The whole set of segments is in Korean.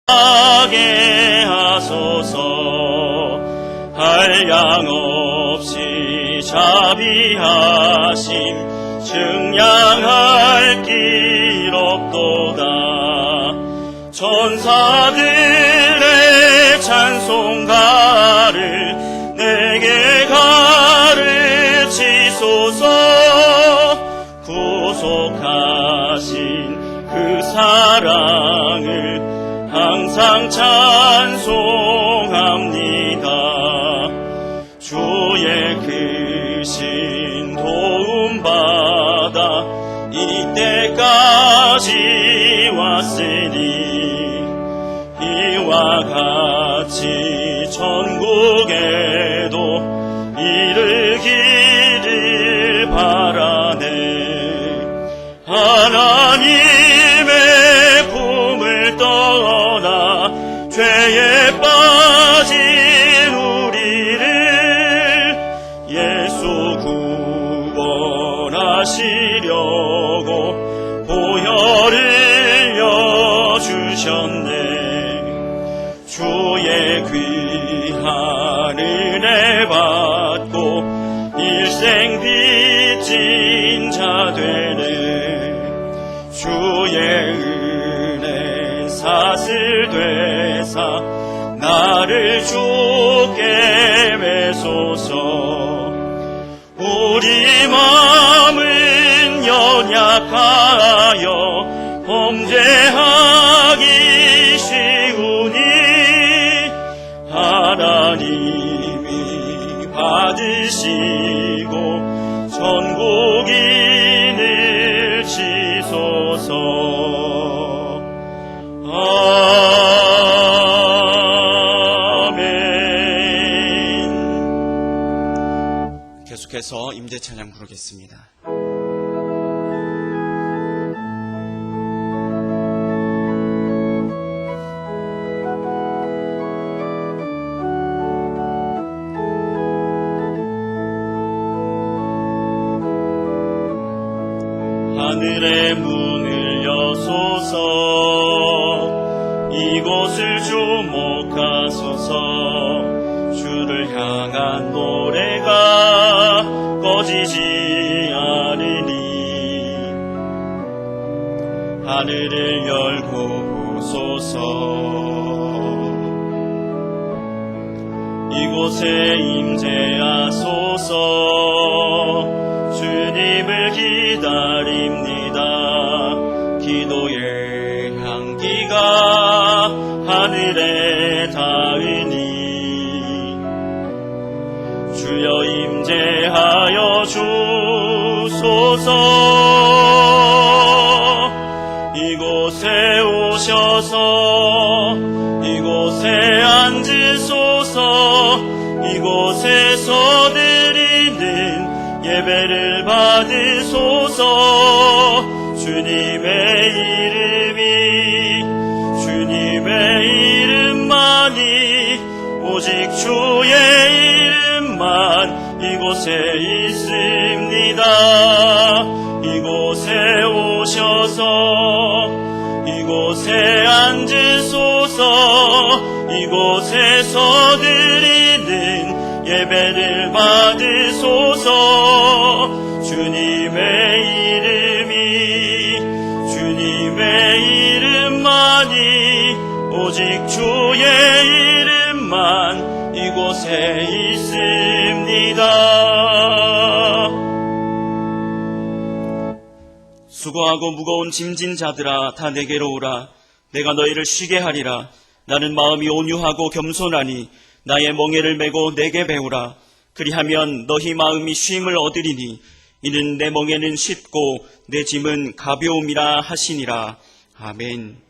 하게 하소서. 한량없이 자비하심 증량할 길 없도다. 천사들의 찬송가를 내게 가르치소서. 구속하신 그 사랑을 항상 찬송합니다. 주의 크신 도움받아 이때까지 왔으니 이와 같이 천국에도 이르기를 바라네. 하나님의 품을 떠나 죄에 빠진 우리를 예수 구원하시려고 보혈을 여주셨네. 주의 귀한 은혜 받고 일생 빚진 자 되는 주의 은혜 사슬되사 나를 주께 매소서. 우리 마음은 연약하여 범죄하기 쉬우니 하나님이 받으시고 천국인을 치소서. 아멘. 계속해서 임재 찬양 부르겠습니다. 하늘의 문을 여소서. 이곳을 주목하소서. 주를 향한 노래가 꺼지지 않으니 하늘을 열고 보소서. 이곳에 임재하소서. 주님을 기다립니다. 기도의 향기가 하늘에 닿으니 주여 임재하여 주소서. 이곳에 오셔서 이곳에 앉으소서. 이곳에서 드리는 예배를 받으소서. 주님의 이름만이 오직 주의 이름만 이곳에 있습니다. 이곳에 오셔서 이곳에 앉으소서. 이곳에서 드리는 예배를 받으소서. 주님의 이름만이 오직 주의 이름만 이곳에 있습니다. 수고하고 무거운 짐진 자들아 다 내게로 오라. 내가 너희를 쉬게 하리라. 나는 마음이 온유하고 겸손하니 나의 멍에를 메고 내게 배우라. 그리하면 너희 마음이 쉼을 얻으리니 이는 내 멍에는 쉽고 내 짐은 가벼움이라 하시니라. 아멘.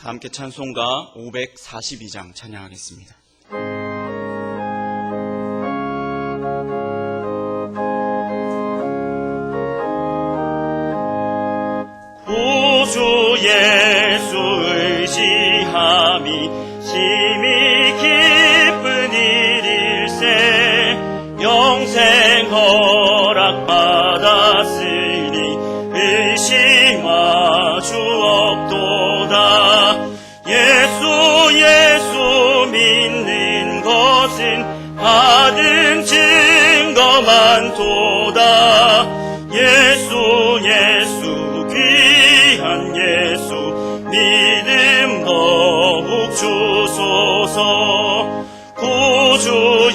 다 함께 찬송가 542장 찬양하겠습니다. 구주 예수 의지함이 심히 기쁜 일일세. 영생 허락 받았으니 의심하 주 없도다. 예수 믿는 것은 받은 증거만 도다. 예수 귀한 예수 믿음 더욱 주소서. 구주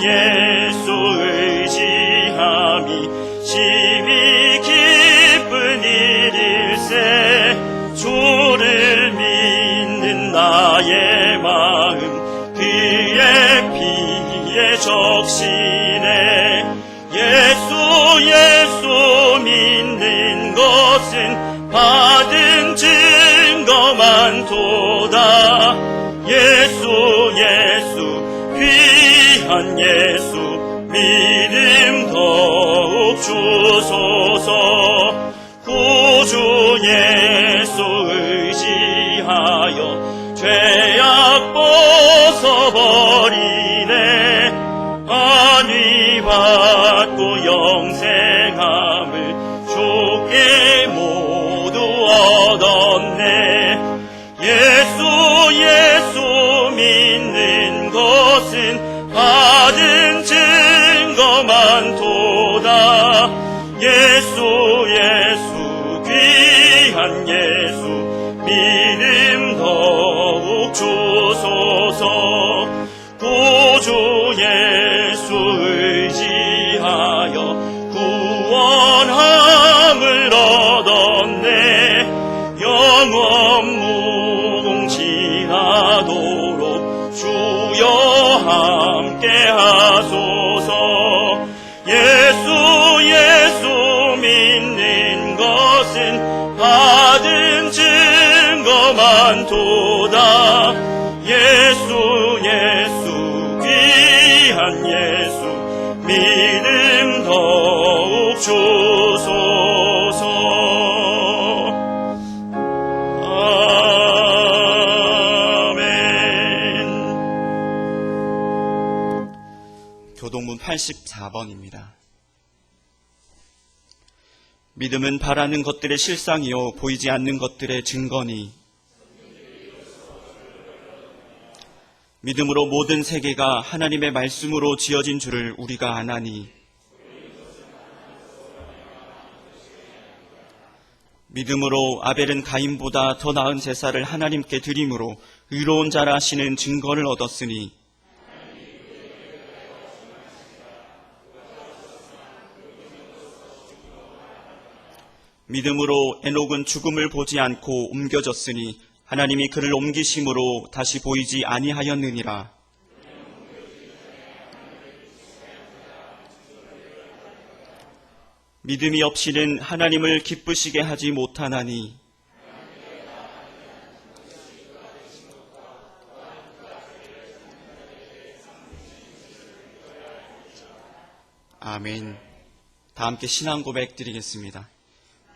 예수 의지함이 심히 기쁜 일일세. 주를 믿는 나의 마음 그의 피에 적시네. 예수 믿는 것은 받은 증거만 도다. 예수 귀한 예수 믿음 더욱 주소서. 구주 예수 의지하여 죄악 벗어버리네. 안위 받고 영생함을 주께 모두 얻었네. 예수 믿는 것은 받은 증거만 도다. 예수 귀한 예수 믿음 더욱 주소서. 구주 예수 의지하여 구원함을 얻었네. 영원 무궁지나도록 주여 함께 하소서. 예수 믿는 것은 받은 증거만 도다. 예수 귀한 예수 믿음 더욱 주소서. 아멘. 교동문 84번입니다. 믿음은 바라는 것들의 실상이요 보이지 않는 것들의 증거니. 믿음으로 모든 세계가 하나님의 말씀으로 지어진 줄을 우리가 아나니. 믿음으로 아벨은 가인보다 더 나은 제사를 하나님께 드림으로 의로운 자라 하시는 증거를 얻었으니. 믿음으로 에녹은 죽음을 보지 않고 옮겨졌으니 하나님이 그를 옮기심으로 다시 보이지 아니하였느니라. 믿음이 없이는 하나님을 기쁘시게 하지 못하나니. 아멘. 다 함께 신앙 고백 드리겠습니다.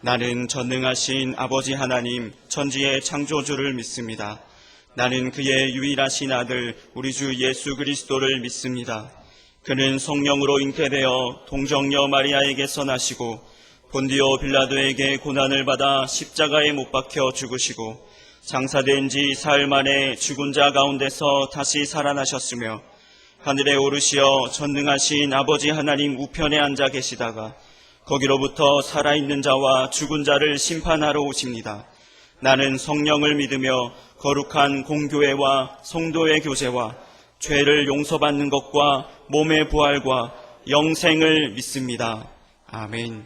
나는 전능하신 아버지 하나님 천지의 창조주를 믿습니다. 나는 그의 유일하신 아들 우리 주 예수 그리스도를 믿습니다. 그는 성령으로 잉태되어 동정녀 마리아에게서 나시고 본디오 빌라도에게 고난을 받아 십자가에 못 박혀 죽으시고 장사된 지 사흘 만에 죽은 자 가운데서 다시 살아나셨으며 하늘에 오르시어 전능하신 아버지 하나님 우편에 앉아 계시다가 거기로부터 살아있는 자와 죽은 자를 심판하러 오십니다. 나는 성령을 믿으며 거룩한 공교회와 성도의 교제와 죄를 용서받는 것과 몸의 부활과 영생을 믿습니다. 아멘.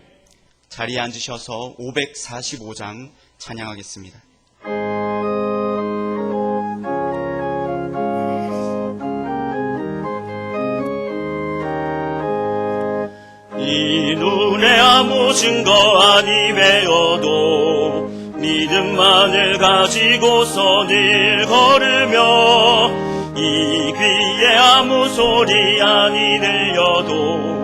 자리에 앉으셔서 545장 찬양하겠습니다. 이 눈에 아무 증거 아니 외어도 믿음만을 가지고서 늘 걸으며 이 귀에 아무 소리 아니 들려도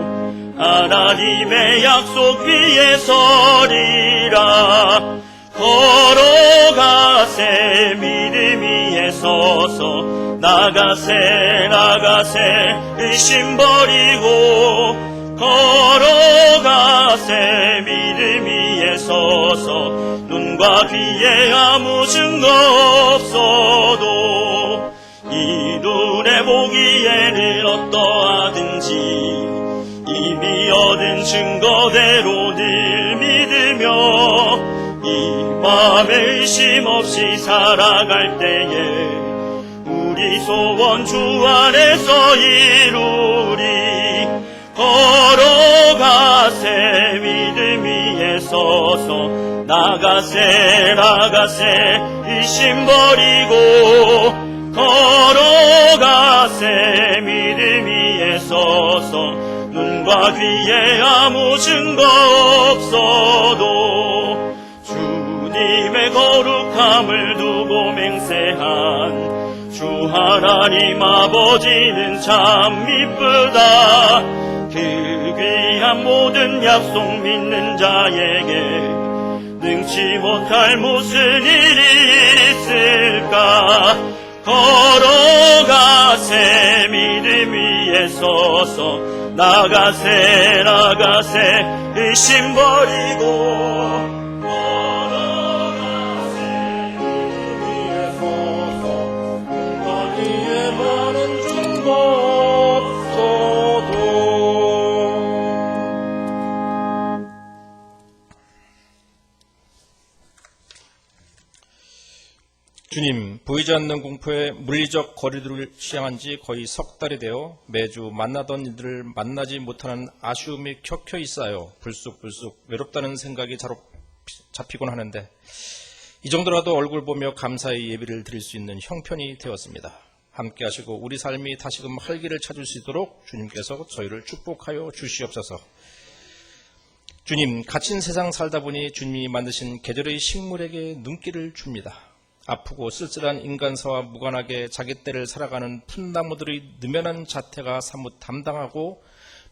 하나님의 약속 위에 서리라. 걸어가세 믿음 위에 서서 나가세 의심 버리고 걸어가세 믿음 위에 서서 눈과 귀에 아무 증거 없어도 이 눈에 보기에는 어떠하든지 이미 얻은 증거대로 늘 믿으며 이 맘에 의심 없이 살아갈 때에 우리 소원 주 안에서 이루리. 걸어가세 믿음 위에 서서 나가세 의심 버리고 걸어가세 믿음 위에 서서 눈과 귀에 아무 증거 없어도 주님의 거룩함을 두고 맹세한 주 하나님 아버지는 참 이쁘다. 그 귀한 모든 약속 믿는 자에게 능치 못할 무슨 일이 있을까. 걸어가세 믿음 위에 서서 나가세 의심 버리고 걸어가세 믿음 위에 서서 거기에 많은 증거 없어도. 주님, 보이지 않는 공포에 물리적 거리두기를 시행한 지 거의 석 달이 되어 매주 만나던 이들을 만나지 못하는 아쉬움이 켜켜이 쌓여 불쑥불쑥 외롭다는 생각이 잡히곤 하는데 이 정도라도 얼굴 보며 감사의 예비를 드릴 수 있는 형편이 되었습니다. 함께 하시고 우리 삶이 다시금 활기를 찾을 수 있도록 주님께서 저희를 축복하여 주시옵소서. 주님, 갇힌 세상 살다 보니 주님이 만드신 계절의 식물에게 눈길을 줍니다. 아프고 쓸쓸한 인간사와 무관하게 자기 때를 살아가는 풋나무들의 느면한 자태가 사뭇 담당하고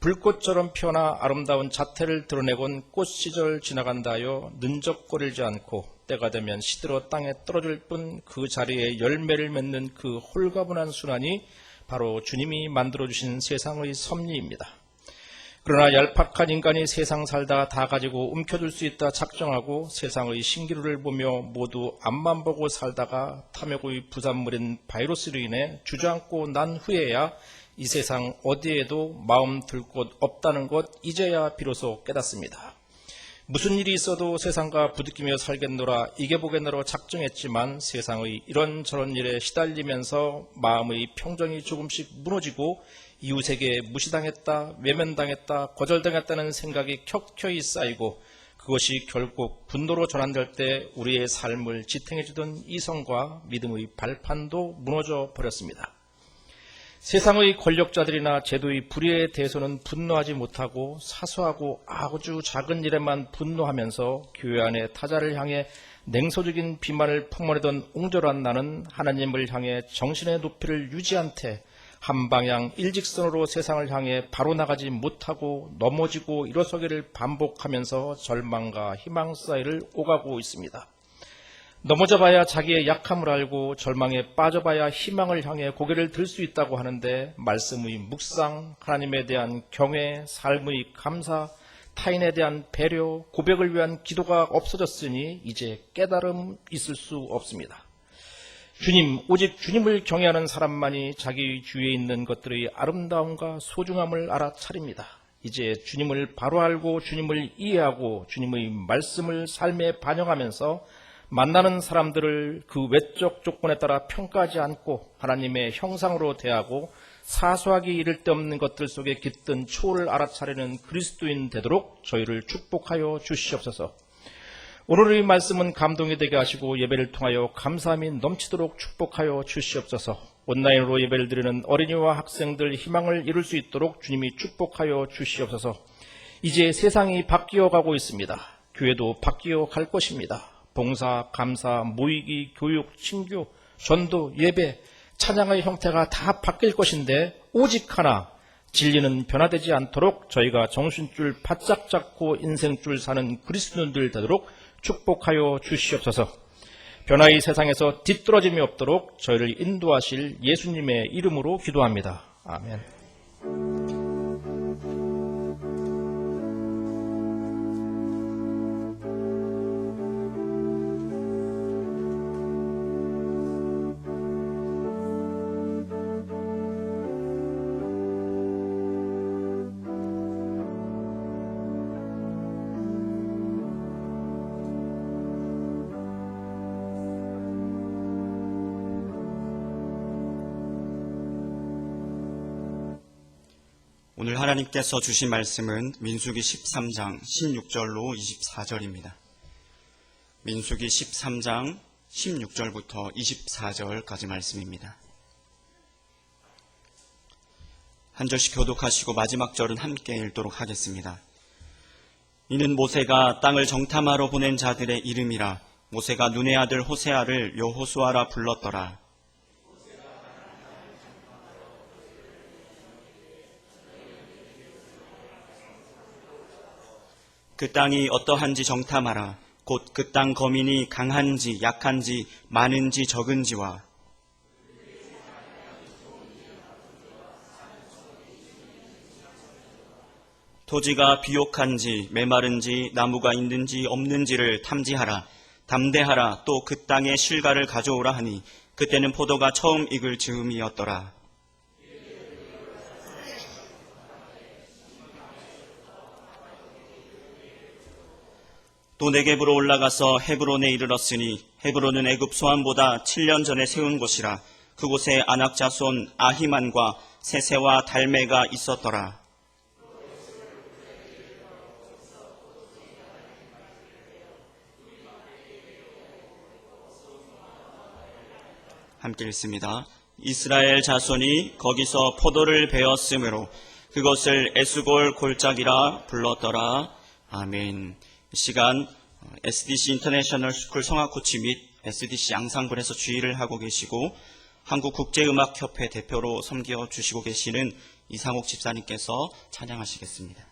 불꽃처럼 피어나 아름다운 자태를 드러내곤 꽃시절 지나간다 하여 는적거리지 않고 때가 되면 시들어 땅에 떨어질 뿐 그 자리에 열매를 맺는 그 홀가분한 순환이 바로 주님이 만들어주신 세상의 섭리입니다. 그러나 얄팍한 인간이 세상 살다 다 가지고 움켜들 수 있다 작정하고 세상의 신기루를 보며 모두 앞만 보고 살다가 탐욕의 부산물인 바이러스로 인해 주저앉고 난 후에야 이 세상 어디에도 마음 들 곳 없다는 것 이제야 비로소 깨닫습니다. 무슨 일이 있어도 세상과 부딪히며 살겠노라 이겨보겠노라 작정했지만 세상의 이런저런 일에 시달리면서 마음의 평정이 조금씩 무너지고 이웃에게 무시당했다, 외면당했다, 거절당했다는 생각이 켜켜이 쌓이고 그것이 결국 분노로 전환될 때 우리의 삶을 지탱해주던 이성과 믿음의 발판도 무너져 버렸습니다. 세상의 권력자들이나 제도의 불의에 대해서는 분노하지 못하고 사소하고 아주 작은 일에만 분노하면서 교회 안에 타자를 향해 냉소적인 비만을 품어내던 옹졸한 나는 하나님을 향해 정신의 높이를 유지한 채 한 방향 일직선으로 세상을 향해 바로 나가지 못하고 넘어지고 일어서기를 반복하면서 절망과 희망 사이를 오가고 있습니다. 넘어져봐야 자기의 약함을 알고 절망에 빠져봐야 희망을 향해 고개를 들 수 있다고 하는데 말씀의 묵상, 하나님에 대한 경외, 삶의 감사, 타인에 대한 배려, 고백을 위한 기도가 없어졌으니 이제 깨달음 있을 수 없습니다. 주님, 오직 주님을 경외하는 사람만이 자기 주위에 있는 것들의 아름다움과 소중함을 알아차립니다. 이제 주님을 바로 알고 주님을 이해하고 주님의 말씀을 삶에 반영하면서 만나는 사람들을 그 외적 조건에 따라 평가하지 않고 하나님의 형상으로 대하고 사소하게 이를 데 없는 것들 속에 깃든 초를 알아차리는 그리스도인 되도록 저희를 축복하여 주시옵소서. 오늘의 말씀은 감동이 되게 하시고 예배를 통하여 감사함이 넘치도록 축복하여 주시옵소서. 온라인으로 예배를 드리는 어린이와 학생들 희망을 이룰 수 있도록 주님이 축복하여 주시옵소서. 이제 세상이 바뀌어 가고 있습니다. 교회도 바뀌어 갈 것입니다. 봉사, 감사, 모이기, 교육, 친교, 전도, 예배, 찬양의 형태가 다 바뀔 것인데 오직 하나, 진리는 변화되지 않도록 저희가 정신줄 바짝 잡고 인생줄 사는 그리스도인들 되도록 축복하여 주시옵소서. 변화의 세상에서 뒤떨어짐이 없도록 저희를 인도하실 예수님의 이름으로 기도합니다. 아멘. 오늘 하나님께서 주신 말씀은 민수기 13장 16절로 24절입니다. 민수기 13장 16절부터 24절까지 말씀입니다. 한 절씩 교독하시고 마지막 절은 함께 읽도록 하겠습니다. 이는 모세가 땅을 정탐하러 보낸 자들의 이름이라. 모세가 눈의 아들 호세아를 여호수아라 불렀더라. 그 땅이 어떠한지 정탐하라. 곧 그 땅 거민이 강한지 약한지 많은지 적은지와 토지가 비옥한지 메마른지 나무가 있는지 없는지를 탐지하라. 담대하라. 또 그 땅의 실과를 가져오라 하니 그때는 포도가 처음 익을 즈음이었더라. 또 네겝으로 올라가서 헤브론에 이르렀으니 헤브론은 애굽 소안보다 7년 전에 세운 곳이라. 그곳에 아낙 자손 아히만과 세세와 달메가 있었더라. 함께 읽습니다. 이스라엘 자손이 거기서 포도를 베었으므로 그것을 에스골 골짜기라 불렀더라. 아멘. 이 시간 SDC 인터내셔널 스쿨 성악코치 및 SDC 양상군에서 주의를 하고 계시고 한국국제음악협회 대표로 섬겨주시고 계시는 이상옥 집사님께서 찬양하시겠습니다.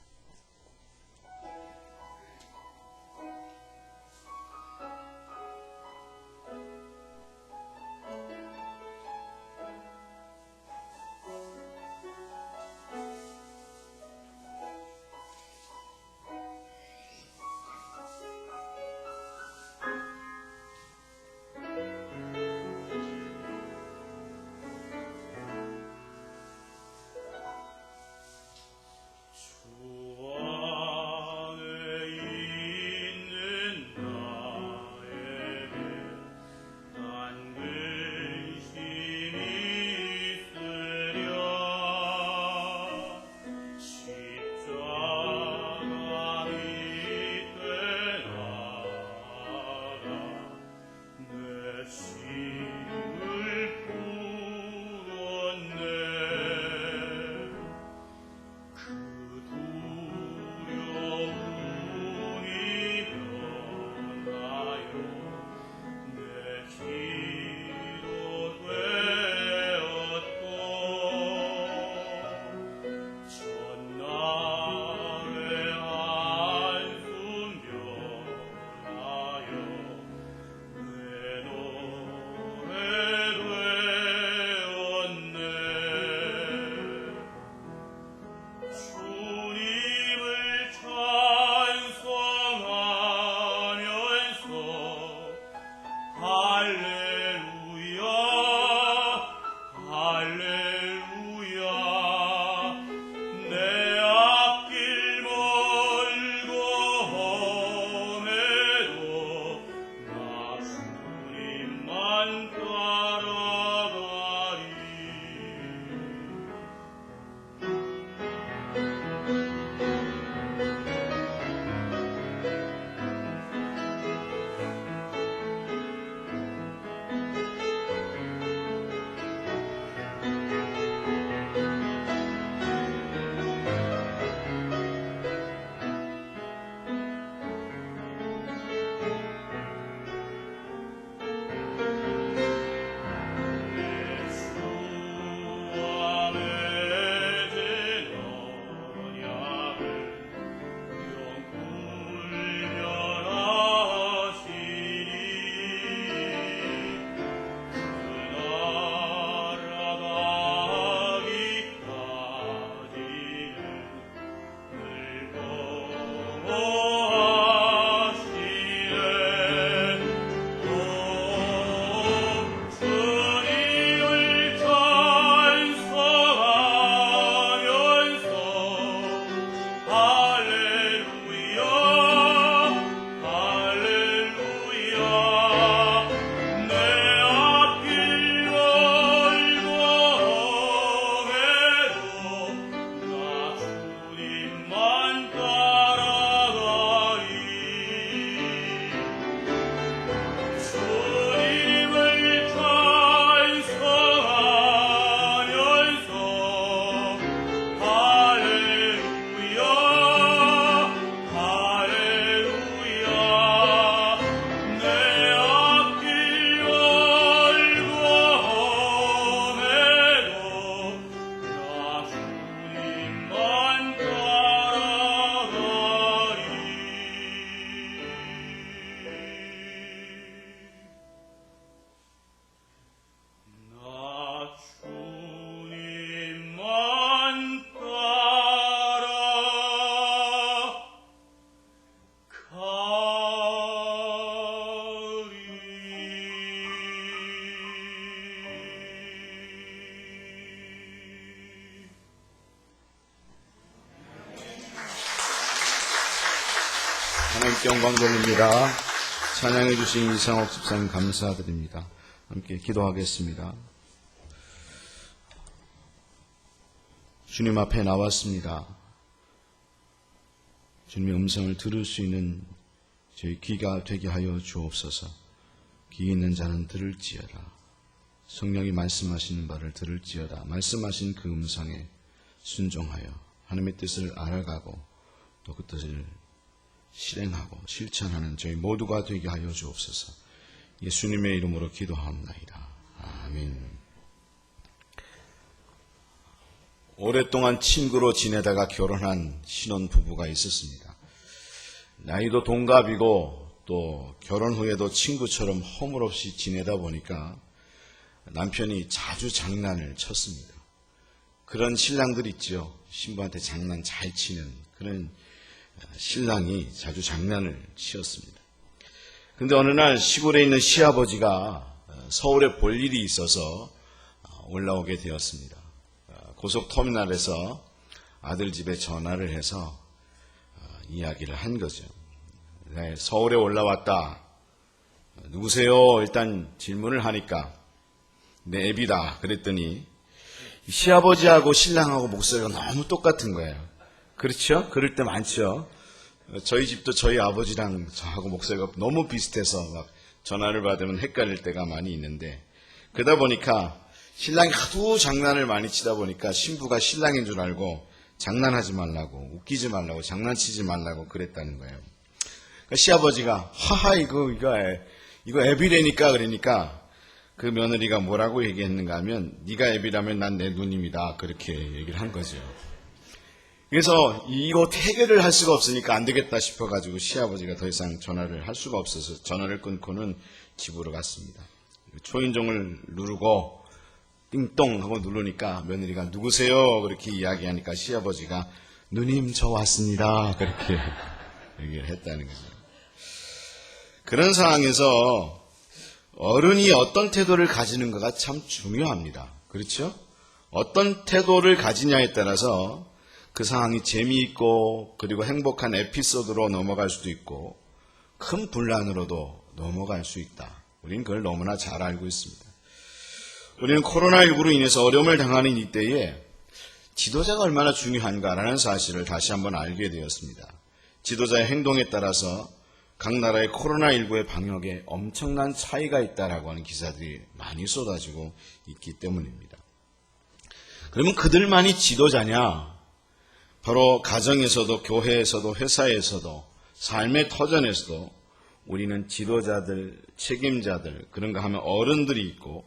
주님께 영광 돌립니다. 찬양해 주신 이상옥 집사님 감사드립니다. 함께 기도하겠습니다. 주님 앞에 나왔습니다. 주님의 음성을 들을 수 있는 저희 귀가 되게 하여 주옵소서. 귀 있는 자는 들을지어다. 성령이 말씀하시는 바를 들을지어다. 말씀하신 그 음성에 순종하여 하나님의 뜻을 알아가고 또 그 뜻을 실행하고 실천하는 저희 모두가 되게 하여 주옵소서. 예수님의 이름으로 기도하옵나이다. 아멘. 오랫동안 친구로 지내다가 결혼한 신혼부부가 있었습니다. 나이도 동갑이고 또 결혼 후에도 친구처럼 허물없이 지내다 보니까 남편이 자주 장난을 쳤습니다. 그런 신랑들 있죠. 신부한테 장난 잘 치는 그런 신랑이 자주 장난을 치었습니다. 그런데 어느 날 시골에 있는 시아버지가 서울에 볼 일이 있어서 올라오게 되었습니다. 고속터미널에서 아들 집에 전화를 해서 이야기를 한 거죠. 네, 서울에 올라왔다. 누구세요? 일단 질문을 하니까 내 애비다. 그랬더니 시아버지하고 신랑하고 목소리가 너무 똑같은 거예요. 그렇죠? 그럴 때 많죠. 저희 집도 저희 아버지랑 저하고 목소리가 너무 비슷해서 막 전화를 받으면 헷갈릴 때가 많이 있는데, 그러다 보니까 신랑이 하도 장난을 많이 치다 보니까 신부가 신랑인 줄 알고 장난하지 말라고, 웃기지 말라고, 장난치지 말라고 그랬다는 거예요. 그러니까 시아버지가 하하 이거 애비라니까 그러니까 그 며느리가 뭐라고 얘기했는가 하면 네가 애비라면 난 내 누님이다 그렇게 얘기를 한 거죠. 그래서 이거 해결을 할 수가 없으니까 안 되겠다 싶어가지고 시아버지가 더 이상 전화를 할 수가 없어서 전화를 끊고는 집으로 갔습니다. 초인종을 누르고 띵동 하고 누르니까 며느리가 누구세요? 그렇게 이야기하니까 시아버지가 누님 저 왔습니다. 그렇게 얘기를 했다는 거죠. 그런 상황에서 어른이 어떤 태도를 가지는가가 참 중요합니다. 그렇죠? 어떤 태도를 가지냐에 따라서 그 상황이 재미있고 그리고 행복한 에피소드로 넘어갈 수도 있고 큰 분란으로도 넘어갈 수 있다. 우리는 그걸 너무나 잘 알고 있습니다. 우리는 코로나19로 인해서 어려움을 당하는 이때에 지도자가 얼마나 중요한가라는 사실을 다시 한번 알게 되었습니다. 지도자의 행동에 따라서 각 나라의 코로나19의 방역에 엄청난 차이가 있다라고 하는 기사들이 많이 쏟아지고 있기 때문입니다. 그러면 그들만이 지도자냐? 바로 가정에서도 교회에서도 회사에서도 삶의 터전에서도 우리는 지도자들, 책임자들, 그런가 하면 어른들이 있고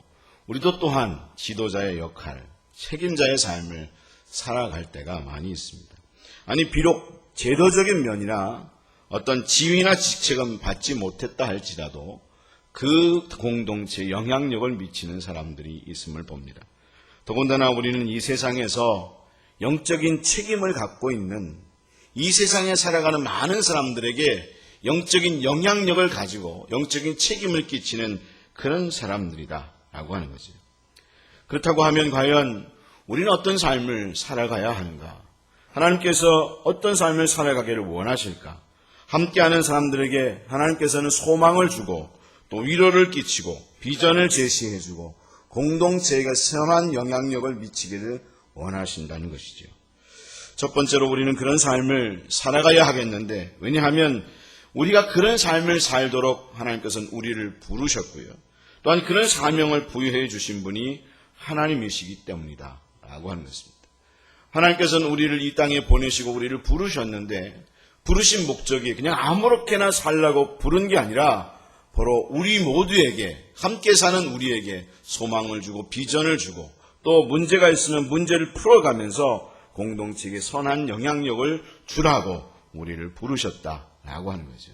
우리도 또한 지도자의 역할, 책임자의 삶을 살아갈 때가 많이 있습니다. 아니 비록 제도적인 면이나 어떤 지위나 직책은 받지 못했다 할지라도 그 공동체에 영향력을 미치는 사람들이 있음을 봅니다. 더군다나 우리는 이 세상에서 영적인 책임을 갖고 있는 이 세상에 살아가는 많은 사람들에게 영적인 영향력을 가지고 영적인 책임을 끼치는 그런 사람들이다라고 하는 거죠. 그렇다고 하면 과연 우리는 어떤 삶을 살아가야 하는가? 하나님께서 어떤 삶을 살아가기를 원하실까? 함께하는 사람들에게 하나님께서는 소망을 주고 또 위로를 끼치고 비전을 제시해주고 공동체에게 선한 영향력을 미치기를 원하신다는 것이죠. 첫 번째로 우리는 그런 삶을 살아가야 하겠는데, 왜냐하면 우리가 그런 삶을 살도록 하나님께서는 우리를 부르셨고요. 또한 그런 사명을 부여해 주신 분이 하나님이시기 때문이다 라고 하는 것입니다. 하나님께서는 우리를 이 땅에 보내시고 우리를 부르셨는데 부르신 목적이 그냥 아무렇게나 살라고 부른 게 아니라 바로 우리 모두에게, 함께 사는 우리에게 소망을 주고 비전을 주고 또 문제가 있으면 문제를 풀어가면서 공동체에게 선한 영향력을 주라고 우리를 부르셨다라고 하는 거죠.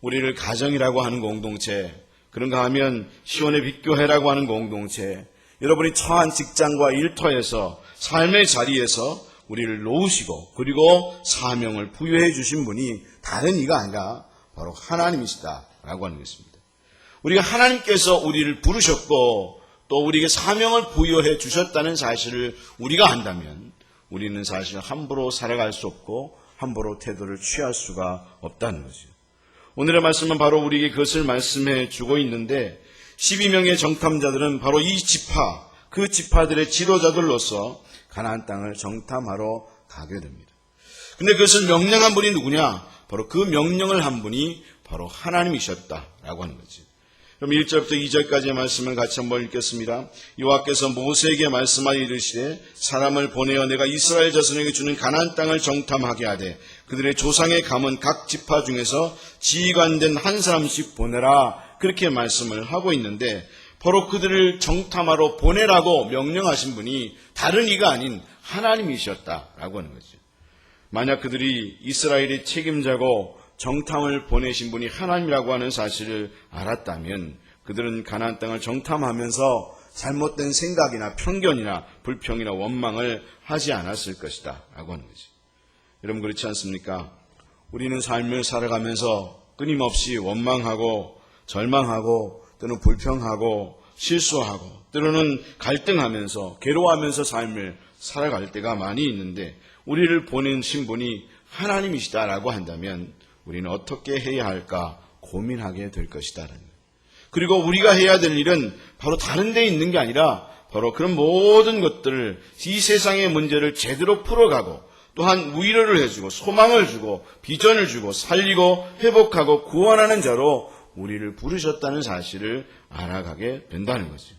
우리를 가정이라고 하는 공동체, 그런가 하면 시온의 빛교회라고 하는 공동체, 여러분이 처한 직장과 일터에서 삶의 자리에서 우리를 놓으시고 그리고 사명을 부여해 주신 분이 다른 이가 아니라 바로 하나님이시다라고 하는 것입니다. 우리가 하나님께서 우리를 부르셨고 또 우리에게 사명을 부여해 주셨다는 사실을 우리가 안다면 우리는 사실 함부로 살아갈 수 없고 함부로 태도를 취할 수가 없다는 거죠. 오늘의 말씀은 바로 우리에게 그것을 말씀해 주고 있는데 12명의 정탐자들은 바로 이 지파, 그 지파들의 지도자들로서 가나안 땅을 정탐하러 가게 됩니다. 근데 그것을 명령한 분이 누구냐? 바로 그 명령을 한 분이 바로 하나님이셨다라고 하는 거지. 그럼 1절부터 2절까지의 말씀을 같이 한번 읽겠습니다. 여호와께서 모세에게 말씀하여 이르시되 사람을 보내어 내가 이스라엘 자손에게 주는 가나안 땅을 정탐하게 하되 그들의 조상의 감은 각 지파 중에서 지휘관된 한 사람씩 보내라, 그렇게 말씀을 하고 있는데 바로 그들을 정탐하러 보내라고 명령하신 분이 다른 이가 아닌 하나님이셨다라고 하는 거죠. 만약 그들이 이스라엘의 책임자고 정탐을 보내신 분이 하나님이라고 하는 사실을 알았다면 그들은 가나안 땅을 정탐하면서 잘못된 생각이나 편견이나 불평이나 원망을 하지 않았을 것이다 라고 하는 거죠. 여러분, 그렇지 않습니까? 우리는 삶을 살아가면서 끊임없이 원망하고 절망하고 또는 불평하고 실수하고 때로는 갈등하면서 괴로워하면서 삶을 살아갈 때가 많이 있는데 우리를 보내신 분이 하나님이시다라고 한다면 우리는 어떻게 해야 할까 고민하게 될 것이다. 그리고 우리가 해야 될 일은 바로 다른 데 있는 게 아니라 바로 그런 모든 것들을, 이 세상의 문제를 제대로 풀어가고 또한 위로를 해주고 소망을 주고 비전을 주고 살리고 회복하고 구원하는 자로 우리를 부르셨다는 사실을 알아가게 된다는 거죠.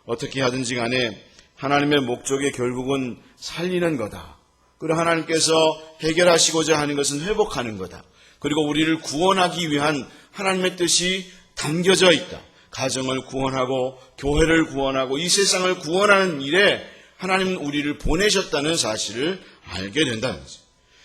어떻게 하든지 간에 하나님의 목적이 결국은 살리는 거다. 그리고 하나님께서 해결하시고자 하는 것은 회복하는 거다. 그리고 우리를 구원하기 위한 하나님의 뜻이 담겨져 있다. 가정을 구원하고 교회를 구원하고 이 세상을 구원하는 일에 하나님은 우리를 보내셨다는 사실을 알게 된다는 거죠.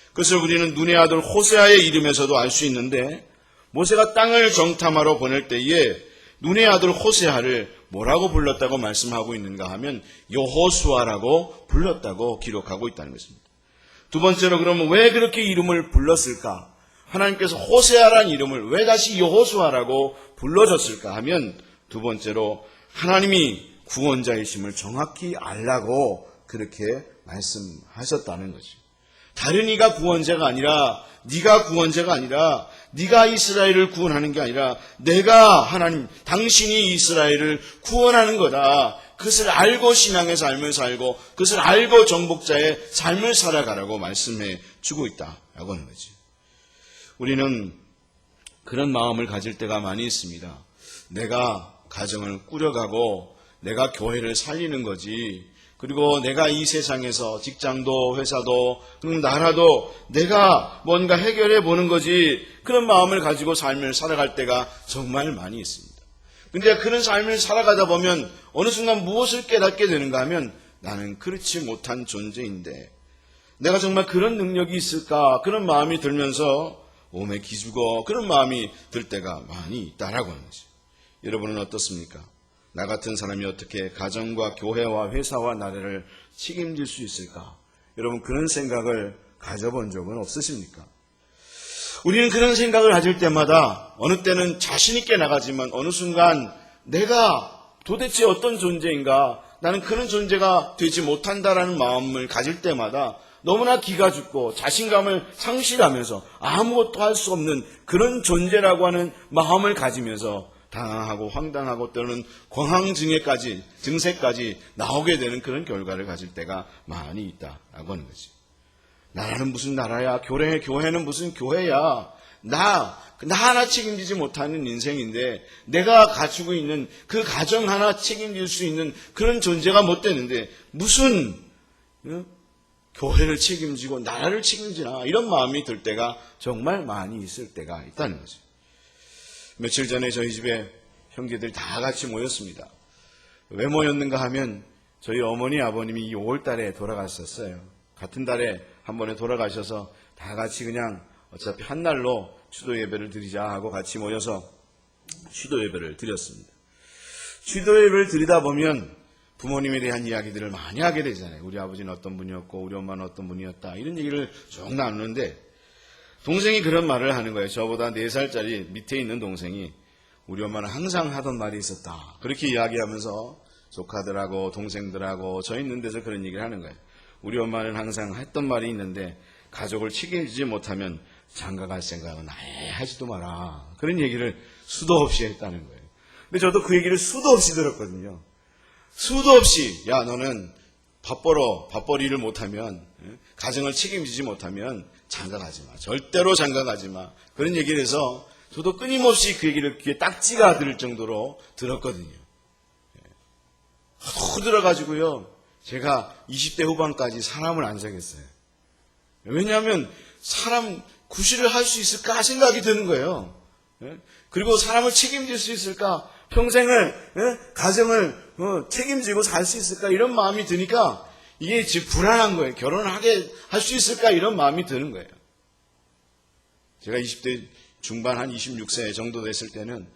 그것을 우리는 눈의 아들 호세아의 이름에서도 알 수 있는데 모세가 땅을 정탐하러 보낼 때에 눈의 아들 호세아를 뭐라고 불렀다고 말씀하고 있는가 하면 여호수아라고 불렀다고 기록하고 있다는 것입니다. 두 번째로, 그러면 왜 그렇게 이름을 불렀을까? 하나님께서 호세아라는 이름을 왜 다시 여호수아라고 불러줬을까 하면 두 번째로 하나님이 구원자이심을 정확히 알라고 그렇게 말씀하셨다는 거죠. 다른 이가 구원자가 아니라, 네가 구원자가 아니라, 네가 이스라엘을 구원하는 게 아니라 내가 하나님, 당신이 이스라엘을 구원하는 거다. 그것을 알고 신앙의 삶을 살고 그것을 알고 정복자의 삶을 살아가라고 말씀해 주고 있다라고 하는 거지. 우리는 그런 마음을 가질 때가 많이 있습니다. 내가 가정을 꾸려가고 내가 교회를 살리는 거지, 그리고 내가 이 세상에서 직장도 회사도 나라도 내가 뭔가 해결해 보는 거지, 그런 마음을 가지고 삶을 살아갈 때가 정말 많이 있습니다. 근데 그런 삶을 살아가다 보면 어느 순간 무엇을 깨닫게 되는가 하면 나는 그렇지 못한 존재인데 내가 정말 그런 능력이 있을까, 그런 마음이 들면서 몸에 기죽어 그런 마음이 들 때가 많이 있다라고 하는 거죠. 여러분은 어떻습니까? 나 같은 사람이 어떻게 가정과 교회와 회사와 나라를 책임질 수 있을까? 여러분, 그런 생각을 가져본 적은 없으십니까? 우리는 그런 생각을 가질 때마다 어느 때는 자신 있게 나가지만 어느 순간 내가 도대체 어떤 존재인가, 나는 그런 존재가 되지 못한다라는 마음을 가질 때마다 너무나 기가 죽고 자신감을 상실하면서 아무것도 할 수 없는 그런 존재라고 하는 마음을 가지면서 당황하고 황당하고 때로는 증세까지 나오게 되는 그런 결과를 가질 때가 많이 있다라고 하는 거지. 나라는 무슨 나라야? 교회는 무슨 교회야? 나 하나 책임지지 못하는 인생인데 내가 가지고 있는 그 가정 하나 책임질 수 있는 그런 존재가 못 되는데 무슨 교회를 책임지고 나라를 책임지나, 이런 마음이 들 때가 정말 많이 있을 때가 있다는 거죠. 며칠 전에 저희 집에 형제들이 다 같이 모였습니다. 왜 모였는가 하면 저희 어머니 아버님이 5월 달에 돌아갔었어요. 같은 달에 한 번에 돌아가셔서 다 같이 그냥 어차피 한 날로 추도 예배를 드리자 하고 같이 모여서 추도 예배를 드렸습니다. 추도 예배를 드리다 보면 부모님에 대한 이야기들을 많이 하게 되잖아요. 우리 아버지는 어떤 분이었고 우리 엄마는 어떤 분이었다, 이런 얘기를 쭉 나누는데 동생이 그런 말을 하는 거예요. 저보다 4살짜리 밑에 있는 동생이 우리 엄마는 항상 하던 말이 있었다, 그렇게 이야기하면서 조카들하고 동생들하고 저 있는 데서 그런 얘기를 하는 거예요. 우리 엄마는 항상 했던 말이 있는데 가족을 책임지지 못하면 장가 갈 생각은 아예 하지도 마라. 그런 얘기를 수도 없이 했다는 거예요. 근데 저도 그 얘기를 수도 없이 들었거든요. 수도 없이, 야, 너는 밥벌이를 못하면, 가정을 책임지지 못하면 장가 가지 마. 절대로 장가 가지 마. 그런 얘기를 해서 저도 끊임없이 그 얘기를 귀에 딱지가 들 정도로 들었거든요. 하도 들어가지고요. 제가 20대 후반까지 사람을 안 사귀었어요. 왜냐하면 사람 구실을 할 수 있을까 생각이 드는 거예요. 그리고 사람을 책임질 수 있을까? 평생을, 가정을 책임지고 살 수 있을까? 이런 마음이 드니까 이게 지금 불안한 거예요. 결혼하게 할 수 있을까? 이런 마음이 드는 거예요. 제가 20대 중반 한 26세 정도 됐을 때는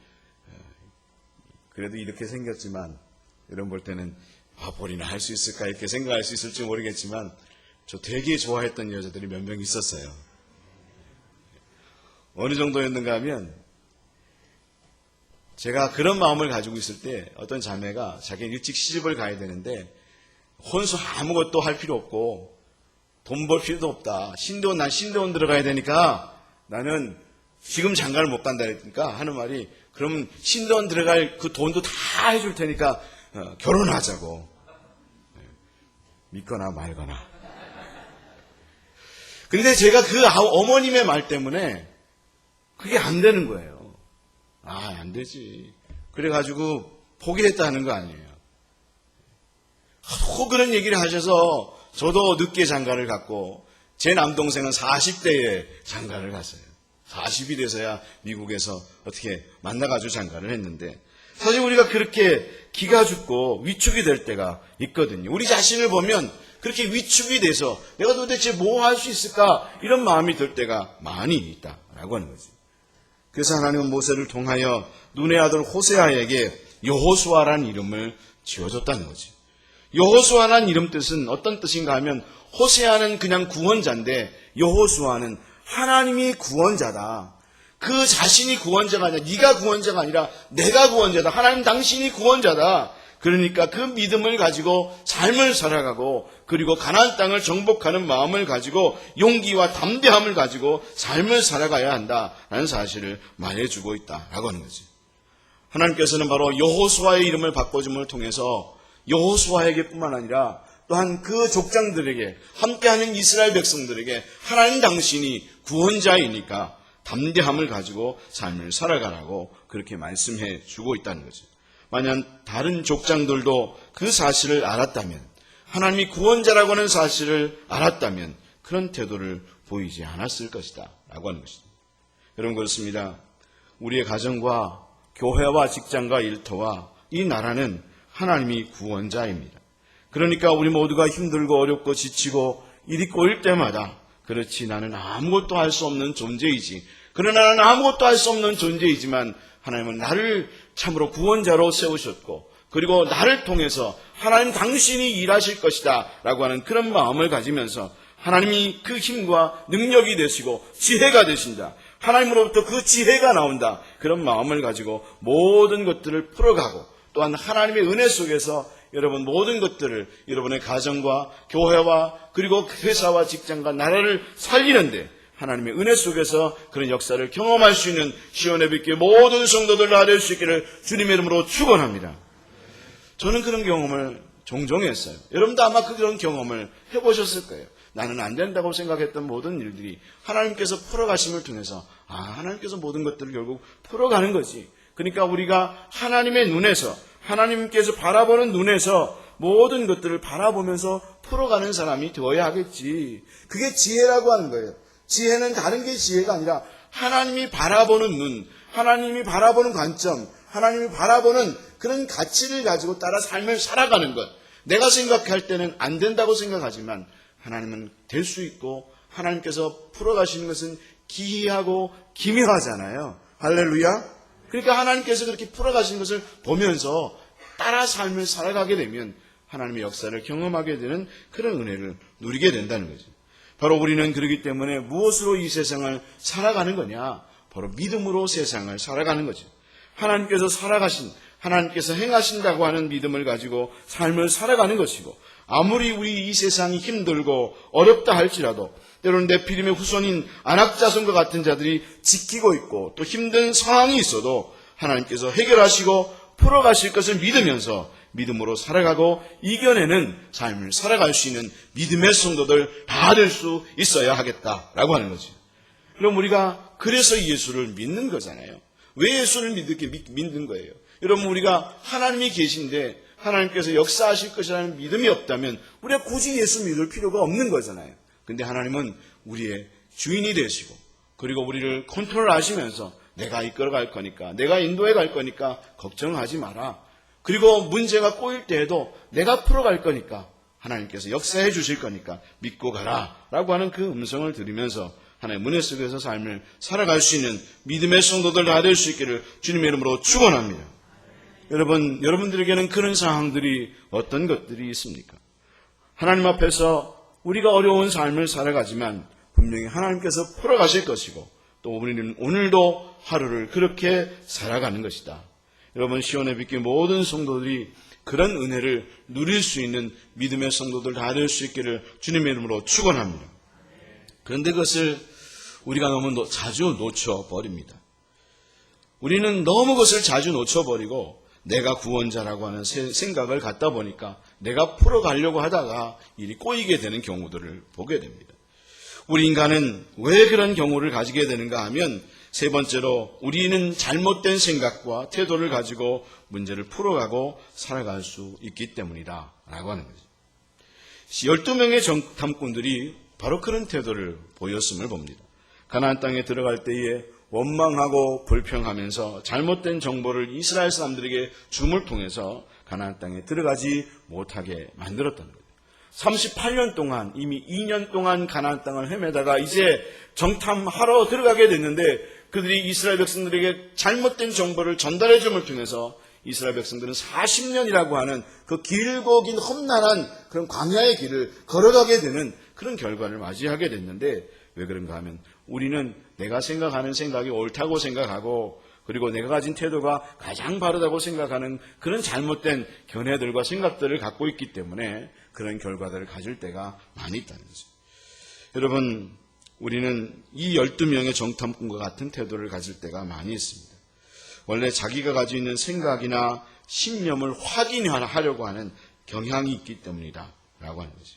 그래도 이렇게 생겼지만 여러분 볼 때는 벌이나 할 수 있을까 이렇게 생각할 수 있을지 모르겠지만 저 되게 좋아했던 여자들이 몇 명 있었어요. 어느 정도였는가 하면 제가 그런 마음을 가지고 있을 때 어떤 자매가 자기는 일찍 시집을 가야 되는데 혼수 아무것도 할 필요 없고 돈 벌 필요도 없다. 난 신대원 들어가야 되니까 나는 지금 장가를 못 간다 그러니까 하는 말이 그럼 신대원 들어갈 그 돈도 다 해줄 테니까 결혼하자고. 믿거나 말거나. 근데 제가 그 어머님의 말 때문에 그게 안 되는 거예요. 안 되지. 그래가지고 포기했다는 거 아니에요. 하도 그런 얘기를 하셔서 저도 늦게 장가를 갔고 제 남동생은 40대에 장가를 갔어요. 40이 돼서야 미국에서 어떻게 만나가지고 장가를 했는데 사실 우리가 그렇게 기가 죽고 위축이 될 때가 있거든요. 우리 자신을 보면 그렇게 위축이 돼서 내가 도대체 뭐 할 수 있을까 이런 마음이 들 때가 많이 있다라고 하는 거죠. 그래서 하나님은 모세를 통하여 눈의 아들 호세아에게 여호수아라는 이름을 지어줬다는 거죠. 여호수아라는 이름 뜻은 어떤 뜻인가 하면 호세아는 그냥 구원자인데 여호수아는 하나님이 구원자다. 그 자신이 구원자가 아니라 네가 구원자가 아니라 내가 구원자다. 하나님 당신이 구원자다. 그러니까 그 믿음을 가지고 삶을 살아가고 그리고 가나안 땅을 정복하는 마음을 가지고 용기와 담대함을 가지고 삶을 살아가야 한다라는 사실을 말해주고 있다라고 하는 거지. 하나님께서는 바로 여호수아의 이름을 바꿔줌을 통해서 여호수아에게뿐만 아니라 또한 그 족장들에게 함께하는 이스라엘 백성들에게 하나님 당신이 구원자이니까 담대함을 가지고 삶을 살아가라고 그렇게 말씀해 주고 있다는 거죠. 만약 다른 족장들도 그 사실을 알았다면 하나님이 구원자라고 하는 사실을 알았다면 그런 태도를 보이지 않았을 것이다 라고 하는 것입니다. 여러분 그렇습니다. 우리의 가정과 교회와 직장과 일터와 이 나라는 하나님이 구원자입니다. 그러니까 우리 모두가 힘들고 어렵고 지치고 일이 꼬일 때마다 그렇지 나는 아무것도 할 수 없는 존재이지. 그러나 나는 아무것도 할 수 없는 존재이지만 하나님은 나를 참으로 구원자로 세우셨고 그리고 나를 통해서 하나님 당신이 일하실 것이다 라고 하는 그런 마음을 가지면서 하나님이 그 힘과 능력이 되시고 지혜가 되신다. 하나님으로부터 그 지혜가 나온다. 그런 마음을 가지고 모든 것들을 풀어가고 또한 하나님의 은혜 속에서 여러분 모든 것들을 여러분의 가정과 교회와 그리고 회사와 직장과 나라를 살리는데 하나님의 은혜 속에서 그런 역사를 경험할 수 있는 시온의 빛교회 모든 성도들 나될 수 있기를 주님의 이름으로 축원합니다. 저는 그런 경험을 종종 했어요. 여러분도 아마 그런 경험을 해보셨을 거예요. 나는 안 된다고 생각했던 모든 일들이 하나님께서 풀어가심을 통해서 하나님께서 모든 것들을 결국 풀어가는 거지. 그러니까 우리가 하나님의 눈에서 하나님께서 바라보는 눈에서 모든 것들을 바라보면서 풀어가는 사람이 되어야 하겠지. 그게 지혜라고 하는 거예요. 지혜는 다른 게 지혜가 아니라 하나님이 바라보는 눈, 하나님이 바라보는 관점, 하나님이 바라보는 그런 가치를 가지고 따라 삶을 살아가는 것. 내가 생각할 때는 안 된다고 생각하지만 하나님은 될 수 있고 하나님께서 풀어가시는 것은 기이하고 기묘하잖아요. 할렐루야. 그러니까 하나님께서 그렇게 풀어가시는 것을 보면서 따라 삶을 살아가게 되면 하나님의 역사를 경험하게 되는 그런 은혜를 누리게 된다는 거죠. 바로 우리는 그렇기 때문에 무엇으로 이 세상을 살아가는 거냐? 바로 믿음으로 세상을 살아가는 거죠. 하나님께서 살아가신, 하나님께서 행하신다고 하는 믿음을 가지고 삶을 살아가는 것이고 아무리 우리 이 세상이 힘들고 어렵다 할지라도 때로는 네피림의 후손인 아낙자손과 같은 자들이 지키고 있고 또 힘든 상황이 있어도 하나님께서 해결하시고 풀어가실 것을 믿으면서 믿음으로 살아가고 이겨내는 삶을 살아갈 수 있는 믿음의 성도들 다 될 수 있어야 하겠다라고 하는 거지. 그럼 우리가 그래서 예수를 믿는 거잖아요. 왜 예수를 믿는 거예요? 여러분, 우리가 하나님이 계신데 하나님께서 역사하실 것이라는 믿음이 없다면 우리가 굳이 예수 믿을 필요가 없는 거잖아요. 근데 하나님은 우리의 주인이 되시고 그리고 우리를 컨트롤하시면서 내가 이끌어갈 거니까, 내가 인도해 갈 거니까 걱정하지 마라. 그리고 문제가 꼬일 때에도 내가 풀어갈 거니까 하나님께서 역사해 주실 거니까 믿고 가라 라고 하는 그 음성을 들으면서 하나님의 은혜 속에서 삶을 살아갈 수 있는 믿음의 성도들 다 될 수 있기를 주님의 이름으로 축원합니다. 여러분들에게는 그런 상황들이 어떤 것들이 있습니까? 하나님 앞에서 우리가 어려운 삶을 살아가지만 분명히 하나님께서 풀어가실 것이고 또 우리는 오늘도 하루를 그렇게 살아가는 것이다. 여러분, 시온에 빚긴 모든 성도들이 그런 은혜를 누릴 수 있는 믿음의 성도들 다 될 수 있기를 주님의 이름으로 축원합니다. 그런데 그것을 우리가 너무 자주 놓쳐버립니다. 우리는 너무 그것을 자주 놓쳐버리고 내가 구원자라고 하는 생각을 갖다 보니까 내가 풀어가려고 하다가 일이 꼬이게 되는 경우들을 보게 됩니다. 우리 인간은 왜 그런 경우를 가지게 되는가 하면 세 번째로 우리는 잘못된 생각과 태도를 가지고 문제를 풀어가고 살아갈 수 있기 때문이다 라고 하는 거죠. 12명의 정탐꾼들이 바로 그런 태도를 보였음을 봅니다. 가나안 땅에 들어갈 때에 원망하고 불평하면서 잘못된 정보를 이스라엘 사람들에게 줌을 통해서 가나안 땅에 들어가지 못하게 만들었다는 거예요. 38년 동안 이미 2년 동안 가나안 땅을 헤매다가 이제 정탐하러 들어가게 됐는데 그들이 이스라엘 백성들에게 잘못된 정보를 전달해 줌을 통해서 이스라엘 백성들은 40년이라고 하는 그 길고 긴 험난한 그런 광야의 길을 걸어가게 되는 그런 결과를 맞이하게 됐는데 왜 그런가 하면 우리는 내가 생각하는 생각이 옳다고 생각하고 그리고 내가 가진 태도가 가장 바르다고 생각하는 그런 잘못된 견해들과 생각들을 갖고 있기 때문에 그런 결과들을 가질 때가 많이 있다는 거죠. 여러분, 우리는 이 12명의 정탐꾼과 같은 태도를 가질 때가 많이 있습니다. 원래 자기가 가지고 있는 생각이나 신념을 확인하려고 하는 경향이 있기 때문이다 라고 하는 거죠.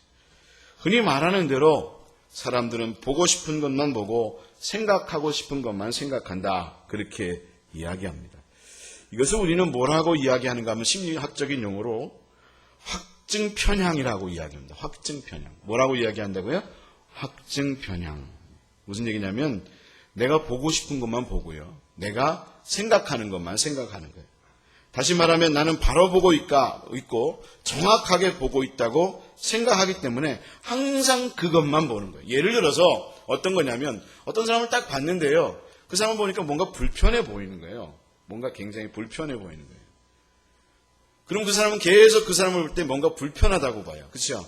흔히 말하는 대로 사람들은 보고 싶은 것만 보고 생각하고 싶은 것만 생각한다 그렇게 이야기합니다. 이것을 우리는 뭐라고 이야기하는가 하면 심리학적인 용어로 확증편향이라고 이야기합니다. 확증편향. 뭐라고 이야기한다고요? 확증편향. 무슨 얘기냐면 내가 보고 싶은 것만 보고요. 내가 생각하는 것만 생각하는 거예요. 다시 말하면 나는 바로 보고 있고 정확하게 보고 있다고 생각하기 때문에 항상 그것만 보는 거예요. 예를 들어서 어떤 거냐면 어떤 사람을 딱 봤는데요. 그 사람을 보니까 뭔가 불편해 보이는 거예요. 뭔가 굉장히 불편해 보이는 거예요. 그럼 그 사람은 계속 그 사람을 볼 때 뭔가 불편하다고 봐요. 그렇죠?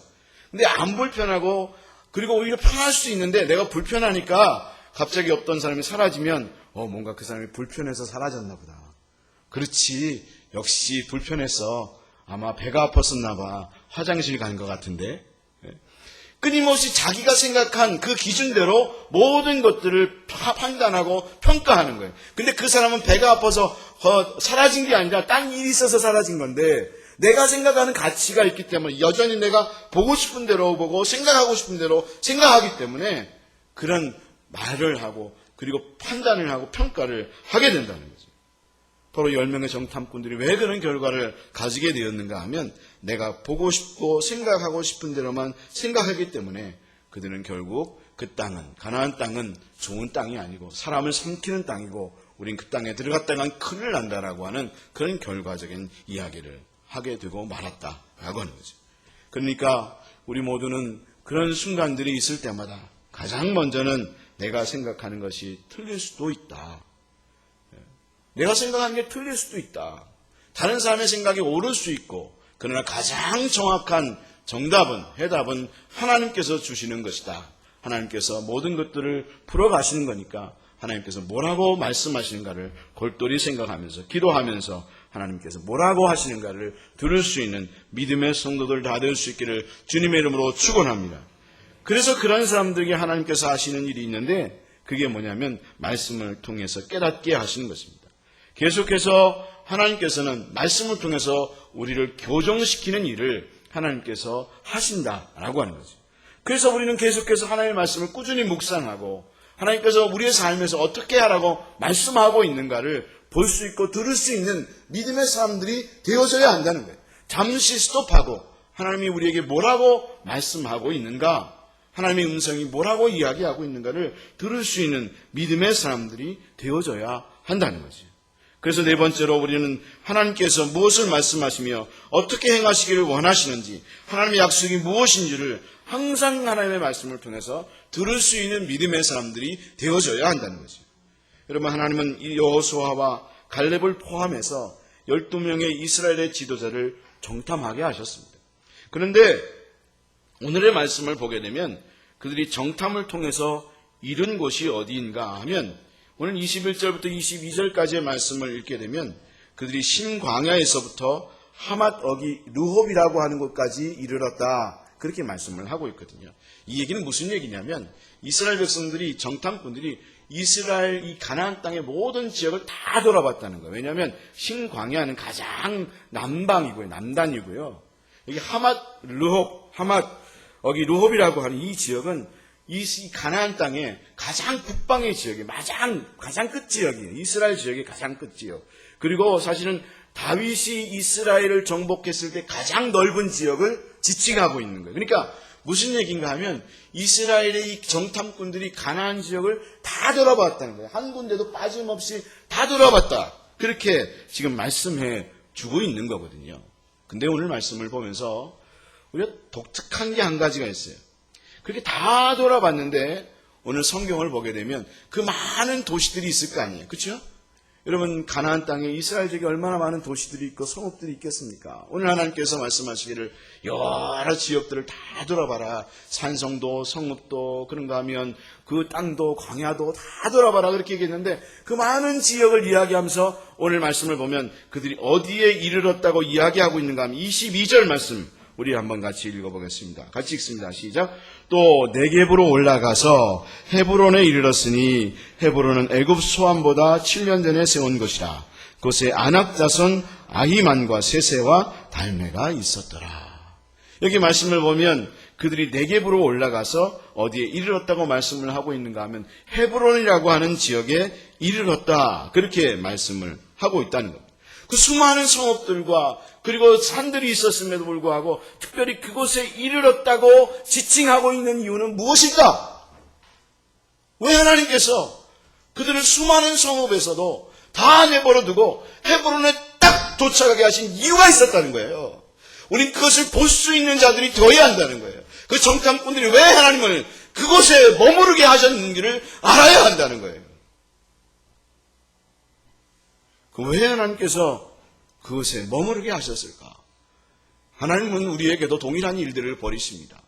근데 안 불편하고 그리고 오히려 편할 수 있는데 내가 불편하니까 갑자기 어떤 사람이 사라지면 뭔가 그 사람이 불편해서 사라졌나 보다. 그렇지. 역시 불편해서 아마 배가 아팠었나 봐. 화장실 간 것 같은데. 끊임없이 자기가 생각한 그 기준대로 모든 것들을 판단하고 평가하는 거예요. 근데 그 사람은 배가 아파서 사라진 게 아니라 딴 일이 있어서 사라진 건데 내가 생각하는 가치가 있기 때문에 여전히 내가 보고 싶은 대로 보고 생각하고 싶은 대로 생각하기 때문에 그런 말을 하고 그리고 판단을 하고 평가를 하게 된다는 거죠. 바로 10명의 정탐꾼들이 왜 그런 결과를 가지게 되었는가 하면 내가 보고 싶고 생각하고 싶은 대로만 생각하기 때문에 그들은 결국 그 땅은 가나안 땅은 좋은 땅이 아니고 사람을 삼키는 땅이고 우린 그 땅에 들어갔다간 큰일 난다라고 하는 그런 결과적인 이야기를 하게 되고 말았다라고 하는 거죠. 그러니까 우리 모두는 그런 순간들이 있을 때마다 가장 먼저는 내가 생각하는 것이 틀릴 수도 있다. 내가 생각하는 게 틀릴 수도 있다. 다른 사람의 생각이 옳을 수 있고 그러나 가장 정확한 정답은 해답은 하나님께서 주시는 것이다. 하나님께서 모든 것들을 풀어가시는 거니까 하나님께서 뭐라고 말씀하시는가를 골똘히 생각하면서 기도하면서 하나님께서 뭐라고 하시는가를 들을 수 있는 믿음의 성도들 다 될 수 있기를 주님의 이름으로 축원합니다. 그래서 그런 사람들에게 하나님께서 하시는 일이 있는데 그게 뭐냐면 말씀을 통해서 깨닫게 하시는 것입니다. 계속해서 하나님께서는 말씀을 통해서 우리를 교정시키는 일을 하나님께서 하신다라고 하는 거죠. 그래서 우리는 계속해서 하나님의 말씀을 꾸준히 묵상하고 하나님께서 우리의 삶에서 어떻게 하라고 말씀하고 있는가를 볼 수 있고 들을 수 있는 믿음의 사람들이 되어져야 한다는 거예요. 잠시 스톱하고 하나님이 우리에게 뭐라고 말씀하고 있는가, 하나님의 음성이 뭐라고 이야기하고 있는가를 들을 수 있는 믿음의 사람들이 되어져야 한다는 거죠. 그래서 네 번째로 우리는 하나님께서 무엇을 말씀하시며 어떻게 행하시기를 원하시는지, 하나님의 약속이 무엇인지를 항상 하나님의 말씀을 통해서 들을 수 있는 믿음의 사람들이 되어져야 한다는 거죠. 여러분, 하나님은 이 여호수아와 갈렙을 포함해서 12명의 이스라엘의 지도자를 정탐하게 하셨습니다. 그런데 오늘의 말씀을 보게 되면 그들이 정탐을 통해서 이룬 곳이 어디인가 하면 오늘 21절부터 22절까지의 말씀을 읽게 되면 그들이 신광야에서부터 하맛 어기 르홉이라고 하는 곳까지 이르렀다. 그렇게 말씀을 하고 있거든요. 이 얘기는 무슨 얘기냐면 이스라엘 백성들이, 정탐꾼들이 이스라엘 이 가나안 땅의 모든 지역을 다 돌아봤다는 거예요. 왜냐하면 신광야는 가장 남방이고요. 남단이고요. 여기 하맛 르홉, 하맛 어기 르홉이라고 하는 이 지역은 이 가나안 땅의 가장 북방의 지역이 가장 끝 지역이에요. 이스라엘 지역의 가장 끝 지역. 그리고 사실은 다윗이 이스라엘을 정복했을 때 가장 넓은 지역을 지칭하고 있는 거예요. 그러니까 무슨 얘기인가 하면 이스라엘의 이 정탐꾼들이 가나안 지역을 다 돌아봤다는 거예요. 한 군데도 빠짐없이 다 돌아봤다. 그렇게 지금 말씀해 주고 있는 거거든요. 근데 오늘 말씀을 보면서 우리가 독특한 게 한 가지가 있어요. 그렇게 다 돌아봤는데 오늘 성경을 보게 되면 그 많은 도시들이 있을 거 아니에요. 그렇죠? 여러분, 가나안 땅에 이스라엘 지역에 얼마나 많은 도시들이 있고 성읍들이 있겠습니까? 오늘 하나님께서 말씀하시기를 여러 지역들을 다 돌아봐라. 산성도 성읍도 그런가 하면 그 땅도 광야도 다 돌아봐라. 그렇게 얘기했는데 그 많은 지역을 이야기하면서 오늘 말씀을 보면 그들이 어디에 이르렀다고 이야기하고 있는가 하면 22절 말씀 우리 한번 같이 읽어보겠습니다. 같이 읽습니다. 시작. 또 네겝으로 올라가서 헤브론에 이르렀으니 헤브론은 애굽 소안보다 7년 전에 세운 것이라. 그곳에 아낙 자손 아히만과 세세와 달메가 있었더라. 여기 말씀을 보면 그들이 네겝으로 올라가서 어디에 이르렀다고 말씀을 하고 있는가 하면 헤브론이라고 하는 지역에 이르렀다. 그렇게 말씀을 하고 있다는 겁니다. 그 수많은 성읍들과 그리고 산들이 있었음에도 불구하고 특별히 그곳에 이르렀다고 지칭하고 있는 이유는 무엇일까? 왜 하나님께서 그들을 수많은 성읍에서도 다 내버려 두고 헤브론에 딱 도착하게 하신 이유가 있었다는 거예요. 우린 그것을 볼 수 있는 자들이 되어야 한다는 거예요. 그 정탐꾼들이 왜 하나님을 그곳에 머무르게 하셨는지를 알아야 한다는 거예요. 왜 하나님께서 그것에 머무르게 하셨을까? 하나님은 우리에게도 동일한 일들을 벌이십니다.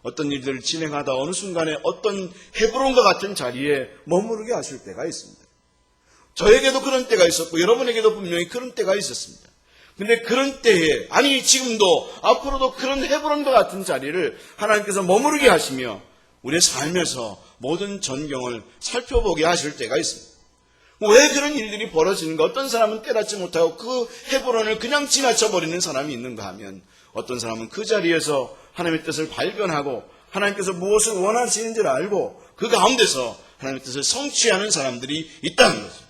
어떤 일들을 진행하다 어느 순간에 어떤 헤브론과 같은 자리에 머무르게 하실 때가 있습니다. 저에게도 그런 때가 있었고 여러분에게도 분명히 그런 때가 있었습니다. 근데 그런 때에, 아니 지금도 앞으로도 그런 헤브론과 같은 자리를 하나님께서 머무르게 하시며 우리의 삶에서 모든 전경을 살펴보게 하실 때가 있습니다. 왜 그런 일들이 벌어지는가? 어떤 사람은 깨닫지 못하고 그 헤브론을 그냥 지나쳐버리는 사람이 있는가 하면 어떤 사람은 그 자리에서 하나님의 뜻을 발견하고 하나님께서 무엇을 원하시는지를 알고 그 가운데서 하나님의 뜻을 성취하는 사람들이 있다는 거죠.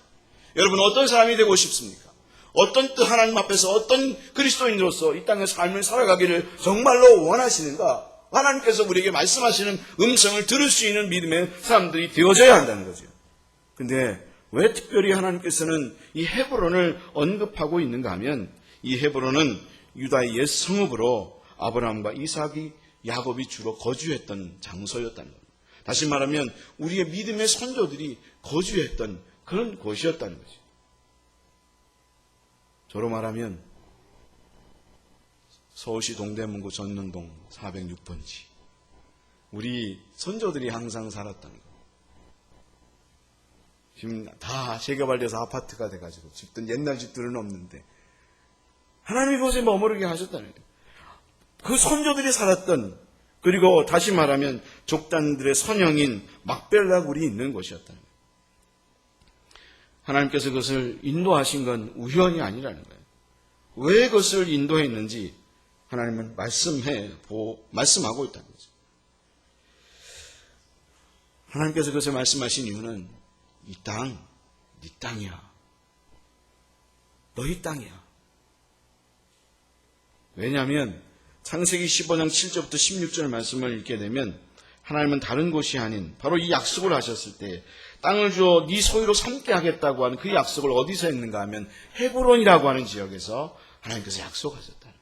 여러분, 어떤 사람이 되고 싶습니까? 어떤 뜻 하나님 앞에서 어떤 그리스도인으로서 이 땅의 삶을 살아가기를 정말로 원하시는가? 하나님께서 우리에게 말씀하시는 음성을 들을 수 있는 믿음의 사람들이 되어져야 한다는 거죠. 근데 왜 특별히 하나님께서는 이 헤브론을 언급하고 있는가 하면 이 헤브론은 유다의 옛 성읍으로 아브라함과 이삭이 야곱이 주로 거주했던 장소였다는 겁니다. 다시 말하면 우리의 믿음의 선조들이 거주했던 그런 곳이었다는 거죠. 저로 말하면 서울시 동대문구 전년동 406번지 우리 선조들이 항상 살았다는 거. 지금 다 재개발돼서 아파트가 돼가지고 집들 옛날 집들은 없는데 하나님이 그곳에 머무르게 하셨다는 거예요. 그 선조들이 살았던, 그리고 다시 말하면 족단들의 선영인 막벨라 굴이 있는 곳이었다는 거예요. 하나님께서 그것을 인도하신 건 우연이 아니라는 거예요. 왜 그것을 인도했는지 하나님은 말씀하고 있다는 거죠. 하나님께서 그것을 말씀하신 이유는 이 땅, 네 땅이야. 너희 땅이야. 왜냐하면 창세기 15장 7절부터 16절 말씀을 읽게 되면 하나님은 다른 곳이 아닌 바로 이 약속을 하셨을 때 땅을 주어 네 소유로 삼게 하겠다고 하는 그 약속을 어디서 했는가 하면 헤브론이라고 하는 지역에서 하나님께서 약속하셨다는 거예요.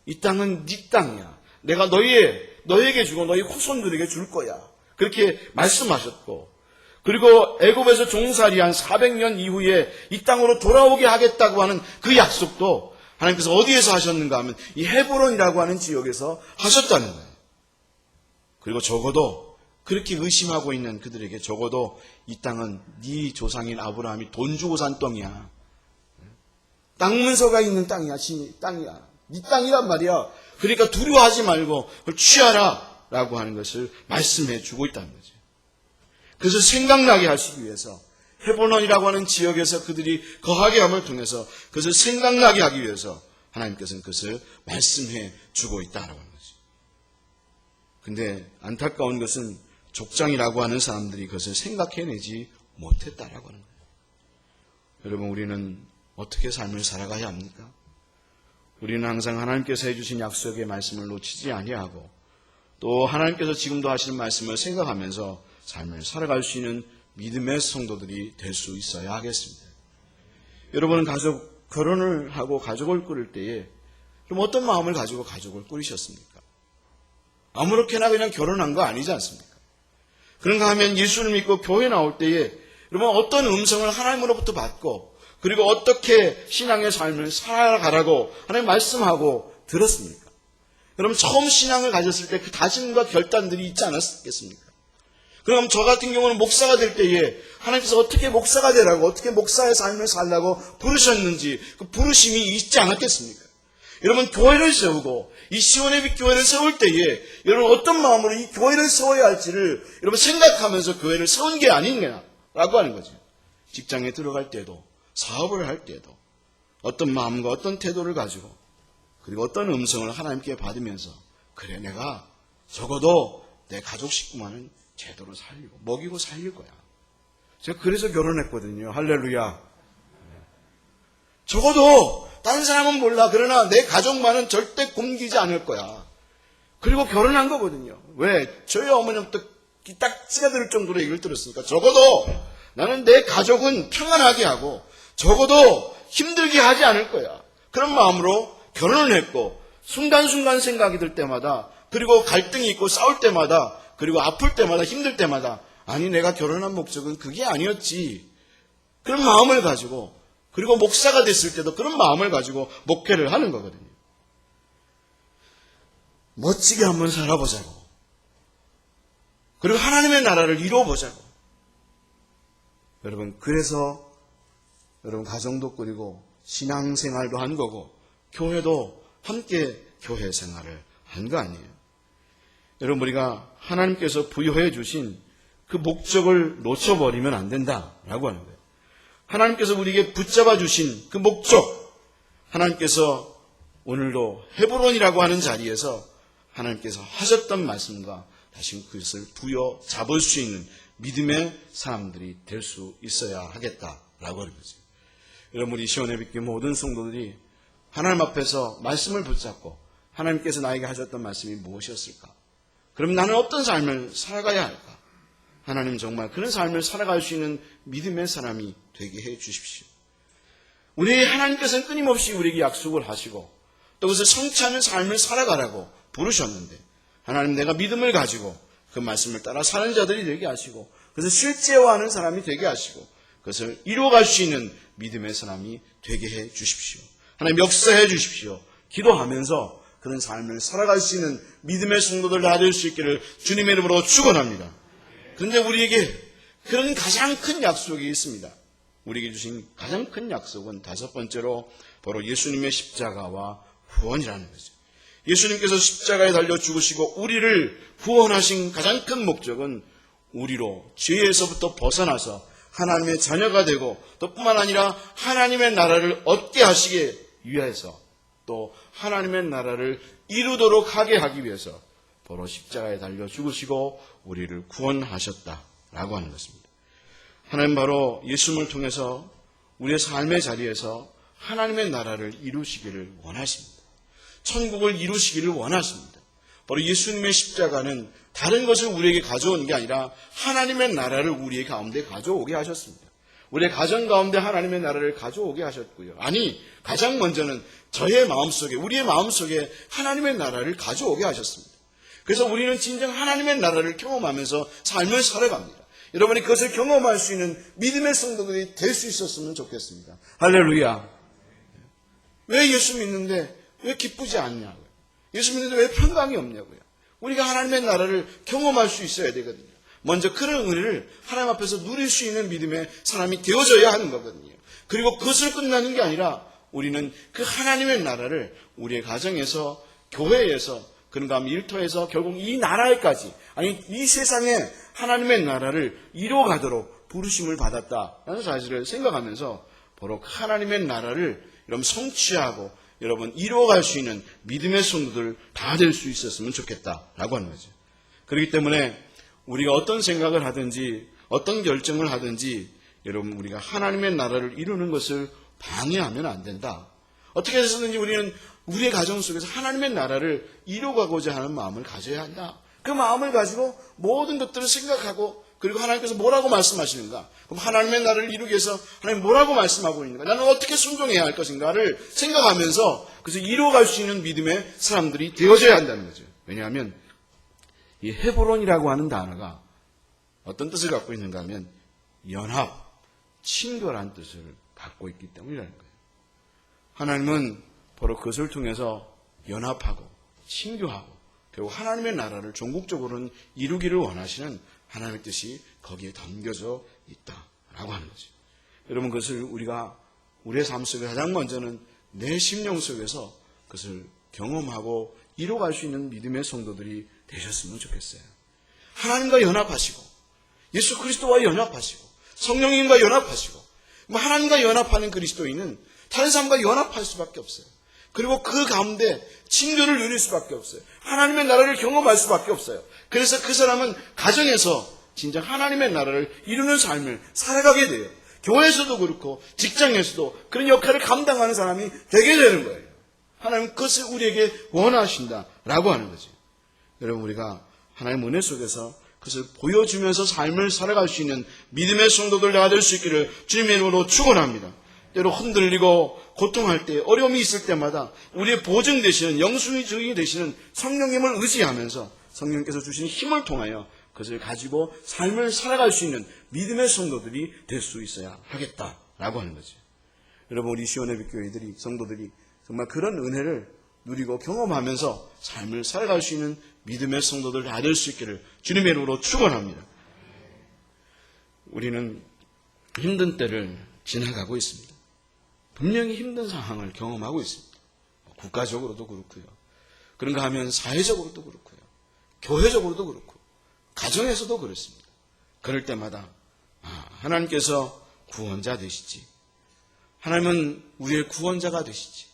이 땅은 네 땅이야. 내가 너에게 주고 너희 후손들에게 줄 거야. 그렇게 말씀하셨고, 그리고 애굽에서 종살이한 400년 이후에 이 땅으로 돌아오게 하겠다고 하는 그 약속도 하나님께서 어디에서 하셨는가 하면 이 헤브론이라고 하는 지역에서 하셨다는 거예요. 그리고 적어도 그렇게 의심하고 있는 그들에게 적어도 이 땅은 네 조상인 아브라함이 돈 주고 산 땅이야. 땅 문서가 있는 땅이야. 땅이야. 네 땅이란 말이야. 그러니까 두려워하지 말고 그걸 취하라 라고 하는 것을 말씀해 주고 있다는 거죠. 그래서 생각나게 하시기 위해서 헤브론이라고 하는 지역에서 그들이 거하게 함을 통해서 그것을 생각나게 하기 위해서 하나님께서는 그것을 말씀해 주고 있다라고 하는 거죠. 근데 안타까운 것은 족장이라고 하는 사람들이 그것을 생각해내지 못했다라고 하는 거예요. 여러분, 우리는 어떻게 삶을 살아가야 합니까? 우리는 항상 하나님께서 해주신 약속의 말씀을 놓치지 아니하고 또 하나님께서 지금도 하시는 말씀을 생각하면서 삶을 살아갈 수 있는 믿음의 성도들이 될 수 있어야 하겠습니다. 여러분은 결혼을 하고 가족을 꾸릴 때에 그럼 어떤 마음을 가지고 가족을 꾸리셨습니까? 아무렇게나 그냥 결혼한 거 아니지 않습니까? 그런가 하면 예수를 믿고 교회 나올 때에 여러분 어떤 음성을 하나님으로부터 받고 그리고 어떻게 신앙의 삶을 살아가라고 하나님 말씀하고 들었습니까? 여러분 처음 신앙을 가졌을 때 그 다짐과 결단들이 있지 않았겠습니까? 그럼 저 같은 경우는 목사가 될 때에 하나님께서 어떻게 목사가 되라고 어떻게 목사의 삶을 살라고 부르셨는지 그 부르심이 있지 않았겠습니까? 여러분 교회를 세우고 이 시온의 빛 교회를 세울 때에 여러분 어떤 마음으로 이 교회를 세워야 할지를 여러분 생각하면서 교회를 세운 게 아닌가라고 하는 거죠. 직장에 들어갈 때도 사업을 할 때도 어떤 마음과 어떤 태도를 가지고 그리고 어떤 음성을 하나님께 받으면서 그래 내가 적어도 내 가족 식구만은 제대로 살리고 먹이고 살릴 거야. 제가 그래서 결혼했거든요. 할렐루야. 적어도 다른 사람은 몰라. 그러나 내 가족만은 절대 굶기지 않을 거야. 그리고 결혼한 거거든요. 왜? 저희 어머니부터 딱지가 들 정도로 얘기를 들었으니까 적어도 나는 내 가족은 평안하게 하고 적어도 힘들게 하지 않을 거야. 그런 마음으로 결혼을 했고 순간순간 생각이 들 때마다 그리고 갈등이 있고 싸울 때마다 그리고 아플 때마다 힘들 때마다 아니 내가 결혼한 목적은 그게 아니었지. 그런 마음을 가지고 그리고 목사가 됐을 때도 그런 마음을 가지고 목회를 하는 거거든요. 멋지게 한번 살아보자고. 그리고 하나님의 나라를 이루어보자고. 여러분 그래서 여러분 가정도 꾸리고 신앙생활도 한 거고 교회도 함께 교회 생활을 한 거 아니에요. 여러분 우리가 하나님께서 부여해 주신 그 목적을 놓쳐버리면 안 된다라고 하는 거예요. 하나님께서 우리에게 붙잡아 주신 그 목적, 하나님께서 오늘도 헤브론이라고 하는 자리에서 하나님께서 하셨던 말씀과 다시 그것을 부여잡을 수 있는 믿음의 사람들이 될 수 있어야 하겠다라고 하는 거죠. 여러분 우리 시온의 빛 모든 성도들이 하나님 앞에서 말씀을 붙잡고 하나님께서 나에게 하셨던 말씀이 무엇이었을까? 그럼 나는 어떤 삶을 살아가야 할까? 하나님 정말 그런 삶을 살아갈 수 있는 믿음의 사람이 되게 해 주십시오. 우리 하나님께서는 끊임없이 우리에게 약속을 하시고 또 그것을 성취하는 삶을 살아가라고 부르셨는데 하나님 내가 믿음을 가지고 그 말씀을 따라 사는 자들이 되게 하시고 그것을 실제화하는 사람이 되게 하시고 그것을 이루어갈 수 있는 믿음의 사람이 되게 해 주십시오. 하나님 역사해 주십시오. 기도하면서 그런 삶을 살아갈 수 있는 믿음의 성도들 다 될 수 있기를 주님의 이름으로 축원합니다. 그런데 우리에게 그런 가장 큰 약속이 있습니다. 우리에게 주신 가장 큰 약속은 다섯 번째로 바로 예수님의 십자가와 구원이라는 거죠. 예수님께서 십자가에 달려 죽으시고 우리를 구원하신 가장 큰 목적은 우리로 죄에서부터 벗어나서 하나님의 자녀가 되고 또 뿐만 아니라 하나님의 나라를 얻게 하시기 위해서 또 하나님의 나라를 이루도록 하게 하기 위해서 바로 십자가에 달려 죽으시고 우리를 구원하셨다라고 하는 것입니다. 하나님 바로 예수님을 통해서 우리의 삶의 자리에서 하나님의 나라를 이루시기를 원하십니다. 천국을 이루시기를 원하십니다. 바로 예수님의 십자가는 다른 것을 우리에게 가져오는 게 아니라 하나님의 나라를 우리의 가운데 가져오게 하셨습니다. 우리의 가정 가운데 하나님의 나라를 가져오게 하셨고요. 아니, 가장 먼저는 저의 마음속에, 우리의 마음속에 하나님의 나라를 가져오게 하셨습니다. 그래서 우리는 진정 하나님의 나라를 경험하면서 삶을 살아갑니다. 여러분이 그것을 경험할 수 있는 믿음의 성도들이 될 수 있었으면 좋겠습니다. 할렐루야. 왜 예수 믿는데 왜 기쁘지 않냐고요. 예수 믿는데 왜 평강이 없냐고요. 우리가 하나님의 나라를 경험할 수 있어야 되거든요. 먼저 그런 은혜를 하나님 앞에서 누릴 수 있는 믿음의 사람이 되어져야 하는 거거든요. 그리고 그것을 끝나는 게 아니라 우리는 그 하나님의 나라를 우리의 가정에서, 교회에서, 그런가 하면 일터에서 결국 이 나라에까지, 아니 이 세상에 하나님의 나라를 이루어가도록 부르심을 받았다라는 사실을 생각하면서 바로 하나님의 나라를 여러분 성취하고 여러분 이루어갈 수 있는 믿음의 성도들 다 될 수 있었으면 좋겠다라고 하는 거죠. 그렇기 때문에 우리가 어떤 생각을 하든지 어떤 결정을 하든지 여러분 우리가 하나님의 나라를 이루는 것을 방해하면 안 된다. 어떻게 해서든지 우리는 우리의 가정 속에서 하나님의 나라를 이루어가고자 하는 마음을 가져야 한다. 그 마음을 가지고 모든 것들을 생각하고 그리고 하나님께서 뭐라고 말씀하시는가? 그럼 하나님의 나라를 이루기 위해서 하나님 뭐라고 말씀하고 있는가? 나는 어떻게 순종해야 할 것인가를 생각하면서 그래서 이루어갈 수 있는 믿음의 사람들이 되어져야 한다는 거죠. 왜냐하면 이 헤브론이라고 하는 단어가 어떤 뜻을 갖고 있는가 하면 연합, 친결한 뜻을 갖고 있기 때문이라는 거예요. 하나님은 바로 그것을 통해서 연합하고 친교하고 결국 하나님의 나라를 전국적으로는 이루기를 원하시는 하나님의 뜻이 거기에 담겨져 있다라고 하는 거죠. 여러분 그것을 우리가 우리의 삶 속에 가장 먼저는 내 심령 속에서 그것을 경험하고 이루어갈 수 있는 믿음의 성도들이 되셨으면 좋겠어요. 하나님과 연합하시고 예수 그리스도와 연합하시고 성령님과 연합하시고 하나님과 연합하는 그리스도인은 다른 사람과 연합할 수밖에 없어요. 그리고 그 가운데 친교를 누릴 수밖에 없어요. 하나님의 나라를 경험할 수밖에 없어요. 그래서 그 사람은 가정에서 진짜 하나님의 나라를 이루는 삶을 살아가게 돼요. 교회에서도 그렇고 직장에서도 그런 역할을 감당하는 사람이 되게 되는 거예요. 하나님은 그것을 우리에게 원하신다라고 하는 거죠. 여러분 우리가 하나님의 은혜 속에서 그것을 보여주면서 삶을 살아갈 수 있는 믿음의 성도들 다 될 수 있기를 주님의 이름으로 축원합니다. 때로 흔들리고 고통할 때 어려움이 있을 때마다 우리의 보증 되시는 영수의 증인이 되시는 성령님을 의지하면서 성령님께서 주신 힘을 통하여 그것을 가지고 삶을 살아갈 수 있는 믿음의 성도들이 될 수 있어야 하겠다라고 하는 거죠. 여러분 우리 시온의 교회들이 성도들이 정말 그런 은혜를 누리고 경험하면서 삶을 살아갈 수 있는 믿음의 성도들 다 될 수 있기를 주님의 이름으로 축원합니다. 우리는 힘든 때를 지나가고 있습니다. 분명히 힘든 상황을 경험하고 있습니다. 국가적으로도 그렇고요. 그런가 하면 사회적으로도 그렇고요. 교회적으로도 그렇고 가정에서도 그렇습니다. 그럴 때마다 하나님께서 구원자 되시지. 하나님은 우리의 구원자가 되시지.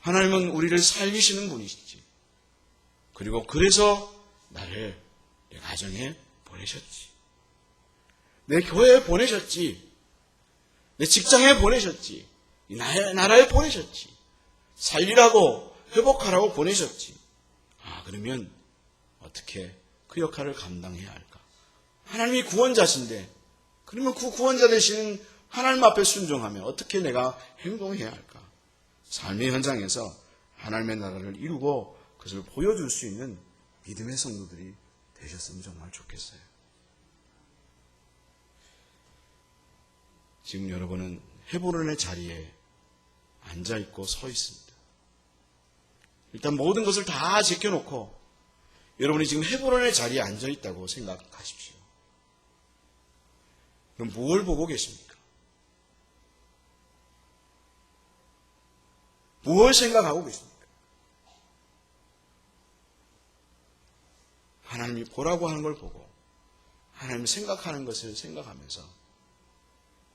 하나님은 우리를 살리시는 분이시지. 그리고 그래서 나를 내 가정에 보내셨지. 내 교회에 보내셨지. 내 직장에 보내셨지. 이 나라에 보내셨지. 살리라고 회복하라고 보내셨지. 그러면 어떻게 그 역할을 감당해야 할까? 하나님이 구원자신데 그러면 그 구원자 되시는 하나님 앞에 순종하며 어떻게 내가 행동해야 할까? 삶의 현장에서 하나님의 나라를 이루고 그것을 보여줄 수 있는 믿음의 성도들이 되셨으면 정말 좋겠어요. 지금 여러분은 헤브론의 자리에 앉아있고 서 있습니다. 일단 모든 것을 다 제껴놓고 여러분이 지금 헤브론의 자리에 앉아있다고 생각하십시오. 그럼 뭘 보고 계십니까? 무엇을 생각하고 계십니까? 하나님이 보라고 하는 걸 보고 하나님이 생각하는 것을 생각하면서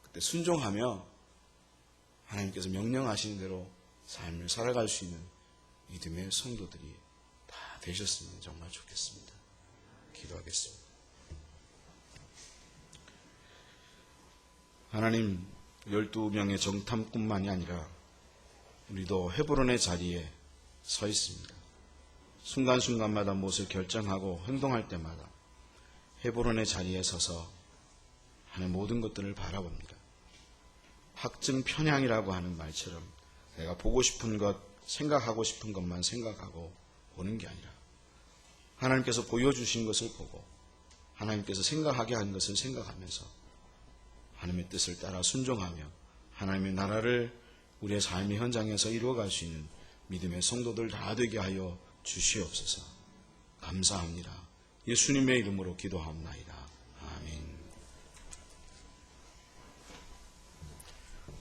그때 순종하며 하나님께서 명령하시는 대로 삶을 살아갈 수 있는 믿음의 성도들이 다 되셨으면 정말 좋겠습니다. 기도하겠습니다. 하나님, 12명의 정탐꾼만이 아니라 우리도 헤브론의 자리에 서 있습니다. 순간순간마다 무엇을 결정하고 행동할 때마다 헤브론의 자리에 서서 하는 모든 것들을 바라봅니다. 확증 편향이라고 하는 말처럼 내가 보고 싶은 것, 생각하고 싶은 것만 생각하고 보는 게 아니라 하나님께서 보여주신 것을 보고 하나님께서 생각하게 한 것을 생각하면서 하나님의 뜻을 따라 순종하며 하나님의 나라를 우리의 삶의 현장에서 이루어갈 수 있는 믿음의 성도들 다 되게 하여 주시옵소서. 감사합니다. 예수님의 이름으로 기도하옵나이다. 아멘.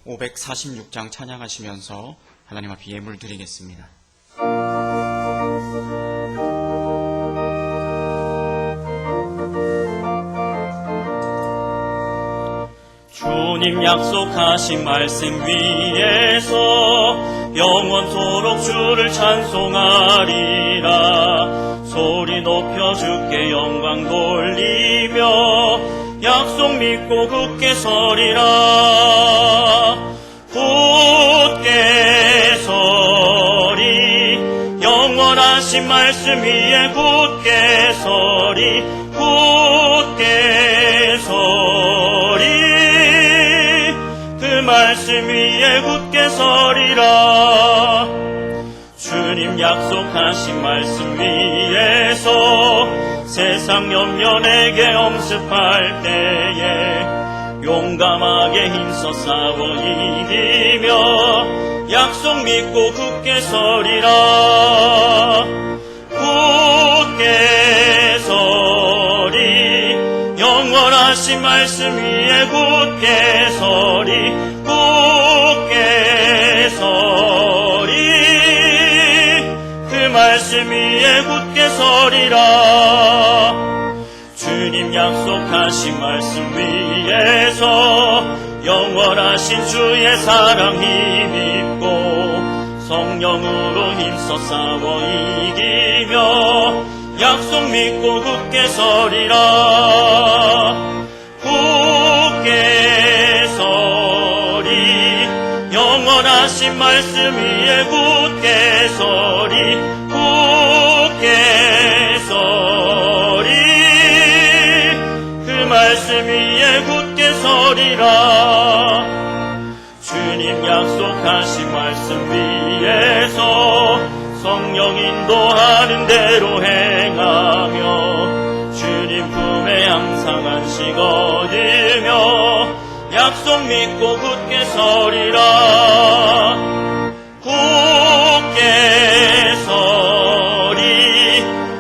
546장 찬양하시면서 하나님 앞에 예물 드리겠습니다. 주님 약속하신 말씀 위에서 영원토록 주를 찬송하리라. 소리 높여 주께 영광 돌리며 약속 믿고 굳게 서리라. 굳게 서리 영원하신 말씀 위에 굳게 서리 굳게 서리 그 말씀 위에 굳게 서리라. 주님 약속하신 말씀 위에서 세상 염려내게 엄습할 때에 용감하게 힘써 싸워 이기며 약속 믿고 굳게 서리라. 굳게 서리 영원하신 말씀 위에 굳게 서리 굳게 서리 그 말씀 위에 굳게 서리라. 주님 약속하신 말씀 위에서 영원하신 주의 사랑 힘입고 성령으로 힘써 싸워 이기며 약속 믿고 굳게 서리라. 굳게 서리 영원하신 말씀 위에 굳게 서리 굳게 서리 그 말씀 위에 굳게 서리라. 주님 약속하신 말씀 위에서 성령 인도하는 대로 행하며 주님 품에 항상 안식 얻으며 약속 믿고 굳게 서리라. 굳게 서리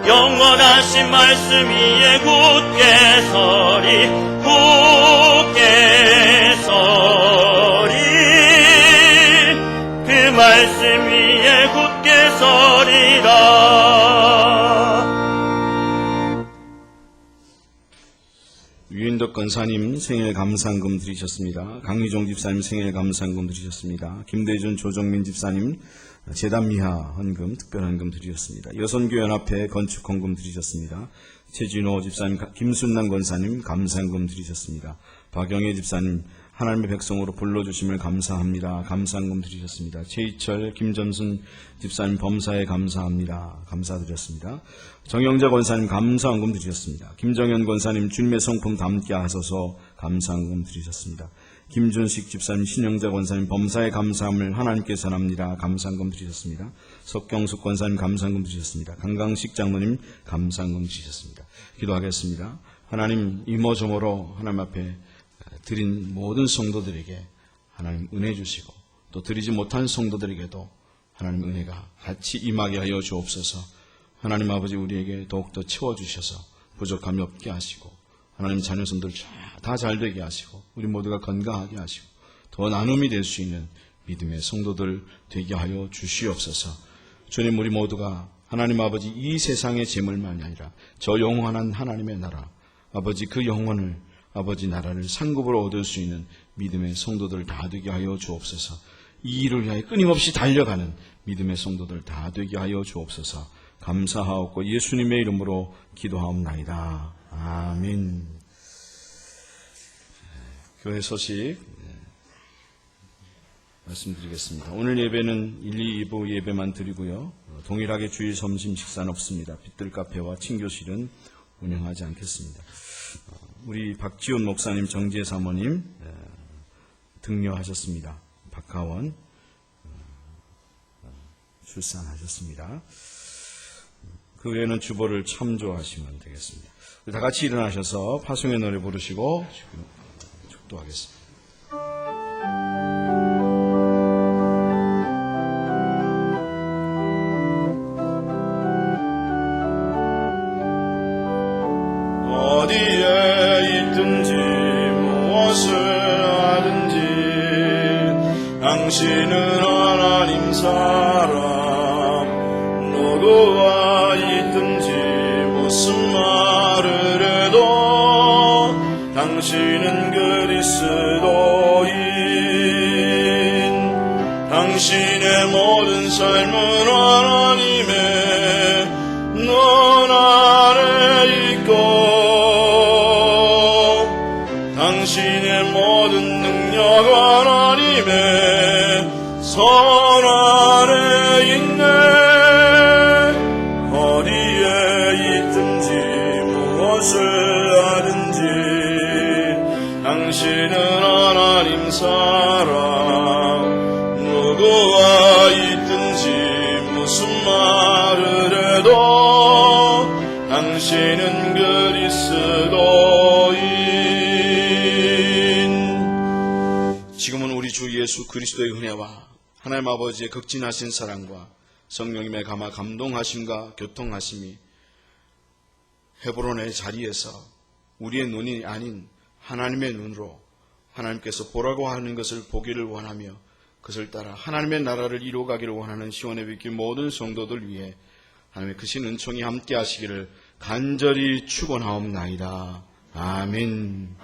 영원하신 말씀 위에 굳게 서리 굳게 서리 그 말씀 위에 굳게 서리라. 유인덕 권사님 생일 감상금 드리셨습니다. 강희종 집사님 생일 감상금 드리셨습니다. 김대준 조정민 집사님 재단 미화 헌금 특별 헌금 드리셨습니다. 여선교연합회 건축 헌금 드리셨습니다. 최진호 집사님, 김순남 권사님 감상금 드리셨습니다. 박영애 집사님 하나님의 백성으로 불러주심을 감사합니다. 감상금 드리셨습니다. 최희철, 김전순 집사님 범사에 감사합니다. 감사드렸습니다. 정영자 권사님 감사헌금 드리셨습니다. 김정현 권사님 주님의 성품 담게 하소서 감사헌금 드리셨습니다. 김준식 집사님, 신영자 권사님 범사에 감사함을 하나님께 전합니다. 감사헌금 드리셨습니다. 석경숙 권사님 감사헌금 드리셨습니다. 강강식 장로님 감사헌금 드리셨습니다. 기도하겠습니다. 하나님 이모저모로 하나님 앞에 드린 모든 성도들에게 하나님 은혜 주시고 또 드리지 못한 성도들에게도 하나님 은혜가 같이 임하게 하여 주옵소서. 하나님 아버지 우리에게 더욱더 채워주셔서 부족함이 없게 하시고 하나님 자녀손들 다 잘되게 하시고 우리 모두가 건강하게 하시고 더 나눔이 될 수 있는 믿음의 성도들 되게 하여 주시옵소서. 주님, 우리 모두가 하나님 아버지 이 세상의 재물만이 아니라 저 영원한 하나님의 나라, 아버지 그 영혼을, 아버지 나라를 상급으로 얻을 수 있는 믿음의 성도들 다 되게 하여 주옵소서. 이 일을 위하여 끊임없이 달려가는 믿음의 성도들 다 되게 하여 주옵소서. 감사하옵고 예수님의 이름으로 기도하옵나이다. 아멘. 교회 소식 말씀드리겠습니다. 오늘 예배는 1, 2부 예배만 드리고요. 동일하게 주일 점심 식사는 없습니다. 빛들 카페와 친교실은 운영하지 않겠습니다. 우리 박지훈 목사님, 정재 사모님 등려하셨습니다. 박하원 출산하셨습니다. 그 외에는 주보를 참조하시면 되겠습니다. 다 같이 일어나셔서 파송의 노래 부르시고 축도하겠습니다. 어디에 있든지 무엇을 하든지 당신은 하나님 사람. 누구와 있든지 무슨 말을 해도 당신은 그리스도인. 당신의 모든 삶은 하나님의 눈 아래 있고 당신의 모든 능력 하나님의 손 아래 있네. 어디에 있든지 무엇을 하든지 당신은 하나님 사람. 누구와 있든지 무슨 말을 해도 당신은 그리스도인. 지금은 우리 주 예수 그리스도의 은혜와 하나님 아버지의 극진하신 사랑과 성령님의 감화 감동하심과 교통하심이 헤브론의 자리에서 우리의 눈이 아닌 하나님의 눈으로 하나님께서 보라고 하는 것을 보기를 원하며 그것을 따라 하나님의 나라를 이루어가기를 원하는 시온의 빛길 모든 성도들 위해 하나님의 크신 은총이 함께 하시기를 간절히 축원하옵나이다. 아멘.